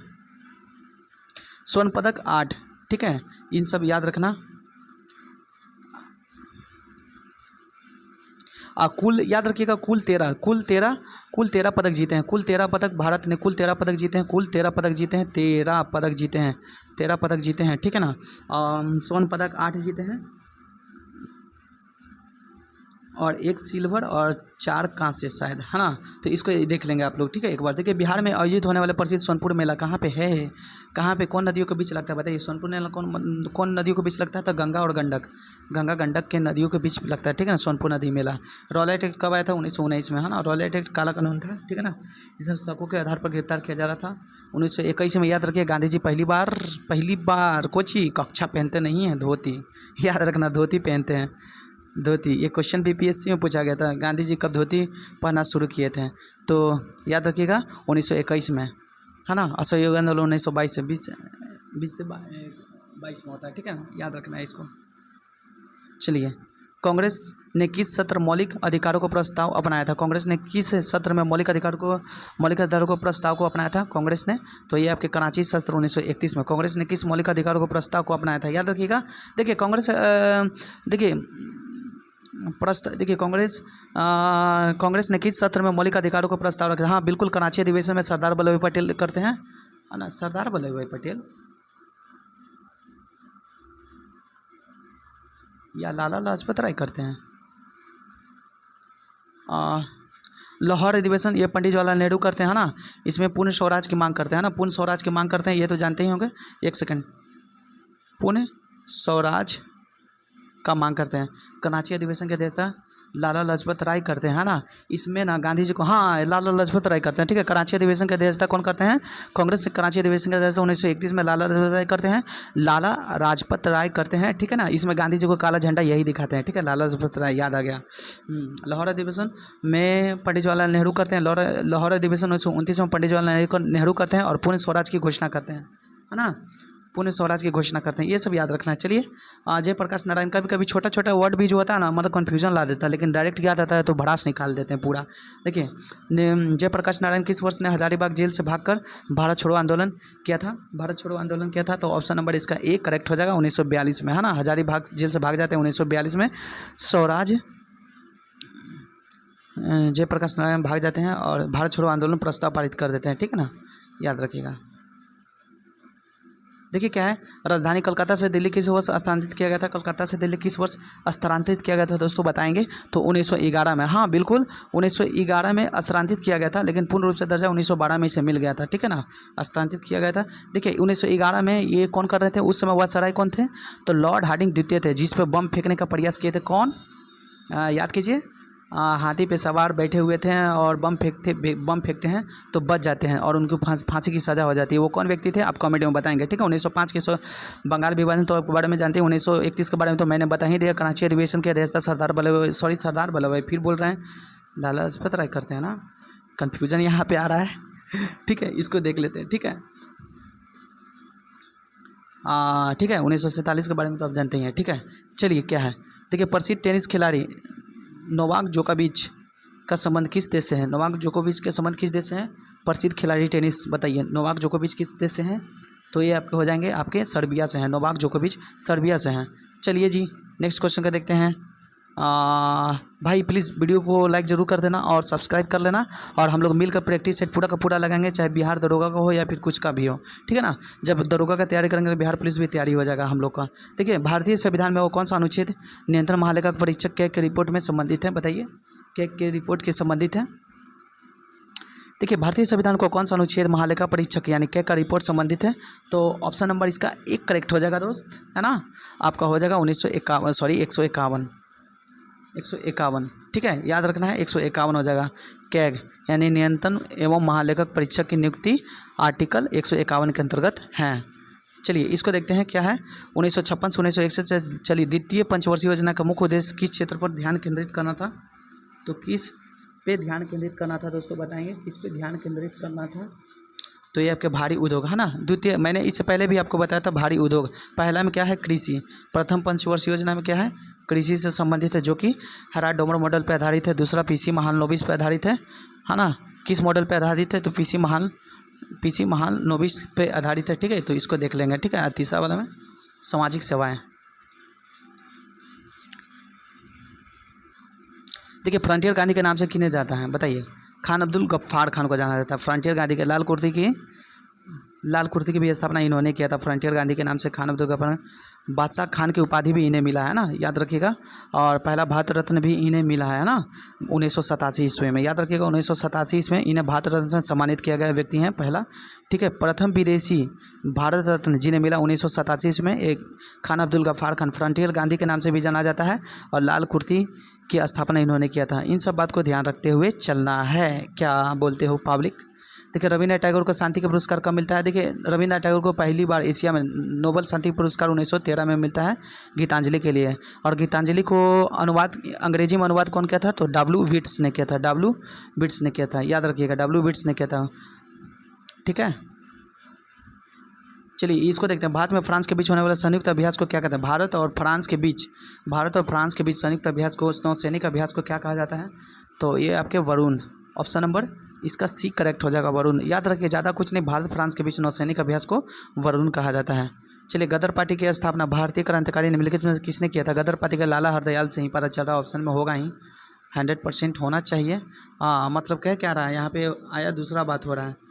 स्वर्ण पदक 8, ठीक है, इन सब याद रखना। कुल याद रखिएगा, कुल 13 पदक जीते हैं, कुल 13 पदक भारत ने, कुल 13 पदक जीते हैं, कुल 13 पदक जीते हैं, 13 पदक जीते हैं, 13 पदक जीते हैं, ठीक है ना। स्वर्ण पदक 8 जीते हैं और 1 सिल्वर और 4 कांस्य शायद, है ना। तो इसको देख लेंगे आप लोग, ठीक है। एक बार देखिए, बिहार में आयोजित होने वाले प्रसिद्ध सोनपुर मेला कहाँ पे है, कहाँ पे कौन नदियों के बीच लगता है, बताइए। सोनपुर मेला कौन नदियों के बीच लगता है, तो गंगा और गंडक, गंगा गंडक के नदियों के बीच लगता है, ठीक है ना, सोनपुर नदी मेला। रॉलेट एक्ट कब आया था, 1919 में, है ना। रॉलेट एक्ट काला कानून था, ठीक है ना, इस सब शकों के आधार पर गिरफ्तार किया जा रहा था। 1921 में, याद रखिए, गांधी जी पहली बार कोची कक्षा पहनते नहीं हैं, धोती, याद रखना, धोती पहनते हैं, धोती। ये क्वेश्चन बीपीएससी में पूछा गया था, गांधी जी कब धोती पहनना शुरू किए थे, तो याद रखिएगा 1921 में, है ना। असहयोग आंदोलन 1922 से 20 से 22 में होता है, ठीक है, याद रखना है इसको। चलिए, कांग्रेस ने किस सत्र मौलिक अधिकारों को प्रस्ताव अपनाया था, कांग्रेस ने किस सत्र में मौलिक अधिकारों को प्रस्ताव को अपनाया था कांग्रेस ने, तो ये आपके कराची सत्र 1931 में कांग्रेस ने किस मौलिक अधिकारों को प्रस्ताव को अपनाया था, याद रखिएगा। देखिए कांग्रेस, देखिए कांग्रेस ने किस सत्र में मौलिक अधिकारों को प्रस्ताव रखा, हाँ बिल्कुल, कराची अधिवेशन में सरदार वल्लभ भाई पटेल करते हैं, है ना, सरदार वल्लभ भाई पटेल या लाला लाजपत राय करते हैं। लाहौर अधिवेशन ये पंडित जवाहरलाल नेहरू करते हैं, ना, इसमें पूर्ण स्वराज की मांग करते हैं ना, पूर्ण स्वराज की मांग करते हैं, ये तो जानते ही होंगे। एक सेकंड, पूर्ण स्वराज का मांग करते हैं। कराची अधिवेशन के अध्यक्षता लाला लाजपत राय करते हैं, ना, इसमें ना गांधी जी को, हाँ लाला लाजपत राय करते हैं, ठीक है। कराची अधिवेशन की अध्यक्षता कौन करते हैं, कांग्रेस से कराची अधिवेशन की अध्यक्षता 1931 में लाला लाजपत राय करते हैं, लाला राजपत राय करते हैं, ठीक है ना। इसमें गांधी जी को काला झंडा यही दिखाते हैं, ठीक है, लाला लाजपत राय, याद आ गया। लाहौर अधिवेशन में पंडित जवाहरलाल नेहरू करते हैं, लाहौर अधिवेशन 1929 में पंडित जवाहरलाल नेहरू करते हैं और पूर्ण स्वराज की घोषणा करते हैं, है ना। पूर्ण स्वराज की घोषणा करते हैं, ये सब याद रखना है। चलिए जयप्रकाश नारायण, कभी कभी छोटा छोटा वर्ड भी जो होता है ना मतलब कन्फ्यूजन ला देता है, लेकिन डायरेक्ट याद आता है तो भड़ास निकाल देते हैं पूरा। देखिए जयप्रकाश नारायण किस वर्ष ने हजारीबाग जेल से भागकर भारत छोड़ो आंदोलन किया था? भारत छोड़ो आंदोलन किया था, तो ऑप्शन नंबर इसका एक करेक्ट हो जाएगा, 1942 में, है ना। हजारीबाग जेल से भाग जाते हैं 1942 में, स्वराज जयप्रकाश नारायण भाग जाते हैं और भारत छोड़ो आंदोलन प्रस्ताव पारित कर देते हैं, ठीक है ना, याद रखिएगा। देखिए क्या है, राजधानी कोलकाता से दिल्ली किस वर्ष स्थानांतरित किया गया था? कोलकाता से दिल्ली किस वर्ष स्थानांतरित किया गया था दोस्तों, बताएंगे तो 1911 में। हाँ बिल्कुल 1911 में स्थानांतरित किया गया था, लेकिन पूर्ण रूप से दर्जा 1912 में इसे मिल गया था, ठीक है ना, स्थानांतरित किया गया था। देखिए 1911 में ये कौन कर रहे थे उस समय, वायसराय कौन थे? तो लॉर्ड हार्डिंग द्वितीय थे, जिस पर बम फेंकने का प्रयास किए थे। कौन? याद कीजिए, हाथी पे सवार बैठे हुए थे और बम फेंकते हैं तो बच जाते हैं और उनको फांसी की सज़ा हो जाती है। वो कौन व्यक्ति थे आप कमेंट में बताएंगे, ठीक है। 1905 के बंगाल विभाजन तो आपके बारे में जानते हैं। 1931 के बारे में तो मैंने बता ही दिया। कराची अधिवेशन के अध्यक्षता सरदार वल्लभ भाई, फिर बोल रहे हैं लाला लाजपत राय करते हैं ना, कन्फ्यूजन यहाँ पे आ रहा है ठीक है, इसको देख लेते हैं, ठीक है। ठीक है 1947 के बारे में तो आप जानते ही हैं, ठीक है। चलिए क्या है, देखिए प्रसिद्ध टेनिस खिलाड़ी नोवाक जोकोविच का संबंध किस देश से है? नोवाक जोकोविच के संबंध किस देश से है? प्रसिद्ध खिलाड़ी टेनिस, बताइए नोवाक जोकोविच किस देश से हैं? तो ये आपके हो जाएंगे, आपके सर्बिया से हैं। नोवाक जोकोविच सर्बिया से हैं। चलिए जी नेक्स्ट क्वेश्चन का देखते हैं। भाई प्लीज़ वीडियो को लाइक ज़रूर कर देना और सब्सक्राइब कर लेना, और हम लोग मिलकर प्रैक्टिस सेट पूरा का पूरा लगाएंगे, चाहे बिहार दरोगा का हो या फिर कुछ का भी हो, ठीक है ना। जब दरोगा का तैयारी करेंगे तो बिहार पुलिस भी तैयारी हो जाएगा हम लोग का। देखिए भारतीय संविधान में वो कौन सा अनुच्छेद नियंत्रण महालेखा परीक्षक के रिपोर्ट में संबंधित है? बताइए के रिपोर्ट के संबंधित है। देखिए भारतीय संविधान को कौन सा अनुच्छेद महालेखा परीक्षक यानी क्या का रिपोर्ट संबंधित है? तो ऑप्शन नंबर इसका एक करेक्ट हो जाएगा दोस्त, है ना, आपका हो जाएगा 151, ठीक है, याद रखना है 151 हो जाएगा। कैग यानी नियंत्रण एवं महालेखक परीक्षक की नियुक्ति आर्टिकल 151 के अंतर्गत हैं। चलिए इसको देखते हैं क्या है। 1956 से 1961 से चली द्वितीय पंचवर्षीय योजना का मुख्य उद्देश्य किस क्षेत्र पर ध्यान केंद्रित करना था? तो किस पे ध्यान केंद्रित करना था दोस्तों, बताएंगे किस पे ध्यान केंद्रित करना था? तो ये आपके भारी उद्योग है ना। द्वितीय, मैंने इससे पहले भी आपको बताया था भारी उद्योग। पहला में क्या है? कृषि। प्रथम पंचवर्षीय योजना में क्या है? कृषि से संबंधित है, जो कि हरा डोमर मॉडल पर आधारित है। दूसरा पीसी महालनोबिस पर आधारित है ना। किस मॉडल पर आधारित है? तो पीसी महालनोबिस पे आधारित है, ठीक है। तो इसको देख लेंगे, ठीक है। तीसरा वाला में सामाजिक सेवाएं। देखिए फ्रंटियर गांधी के नाम से किन्हें जाता है? बताइए। खान अब्दुल गफ्फार खान को जाना जाता है फ्रंटियर गांधी के। लाल कुर्ती की भी स्थापना इन्होंने किया था फ्रंटियर गांधी के नाम से, खान अब्दुल गफ्फार। बादशाह खान की उपाधि भी इन्हें मिला है ना, याद रखिएगा। और पहला भारत रत्न भी इन्हें मिला है ना 1987 ईस्वी में, याद रखिएगा। 1987 ईस्वी में इन्हें भारत रत्न से सम्मानित किया गया व्यक्ति हैं पहला, ठीक है। प्रथम विदेशी भारत रत्न जिन्हें मिला 1987 ईस्वी में, एक खान अब्दुल गफ्फार खान, फ्रंटियर गांधी के नाम से भी जाना जाता है, और लाल कुर्ती की स्थापना इन्होंने किया था। इन सब बात को ध्यान रखते हुए चलना है, क्या बोलते हो पब्लिक। देखिए रविन्द्रनाथ टैगोर को शांति का पुरस्कार कब मिलता है? देखिए रविन्द्रनाथ टैगोर को पहली बार एशिया में नोबेल शांति पुरस्कार 1913 में मिलता है गीतांजलि के लिए। और गीतांजलि को अनुवाद अंग्रेजी में अनुवाद कौन किया था? तो डब्ल्यू विट्स ने किया था, याद रखिएगा, डब्ल्यू विट्स ने किया था, ठीक है। चलिए इसको देखते हैं। भारत में फ्रांस के बीच होने वाले संयुक्त अभ्यास को क्या कहते हैं? भारत और फ्रांस के बीच संयुक्त अभ्यास को, नौसैनिक अभ्यास को क्या कहा जाता है? तो ये आपके वरुण, ऑप्शन नंबर इसका सी करेक्ट हो जाएगा, वरुण। याद रखिए ज़्यादा कुछ नहीं, भारत फ्रांस के बीच नौसैनिक अभ्यास को वरुण कहा जाता है। चलिए गदर पार्टी की स्थापना भारतीय क्रांतिकारी निम्नलिखित में किसने किया था? गदर पार्टी का लाला हरदयाल से ही पता चल रहा है, ऑप्शन में होगा ही, 100% होना चाहिए। मतलब क्या रहा है यहाँ पे, आया दूसरा बात हो रहा है।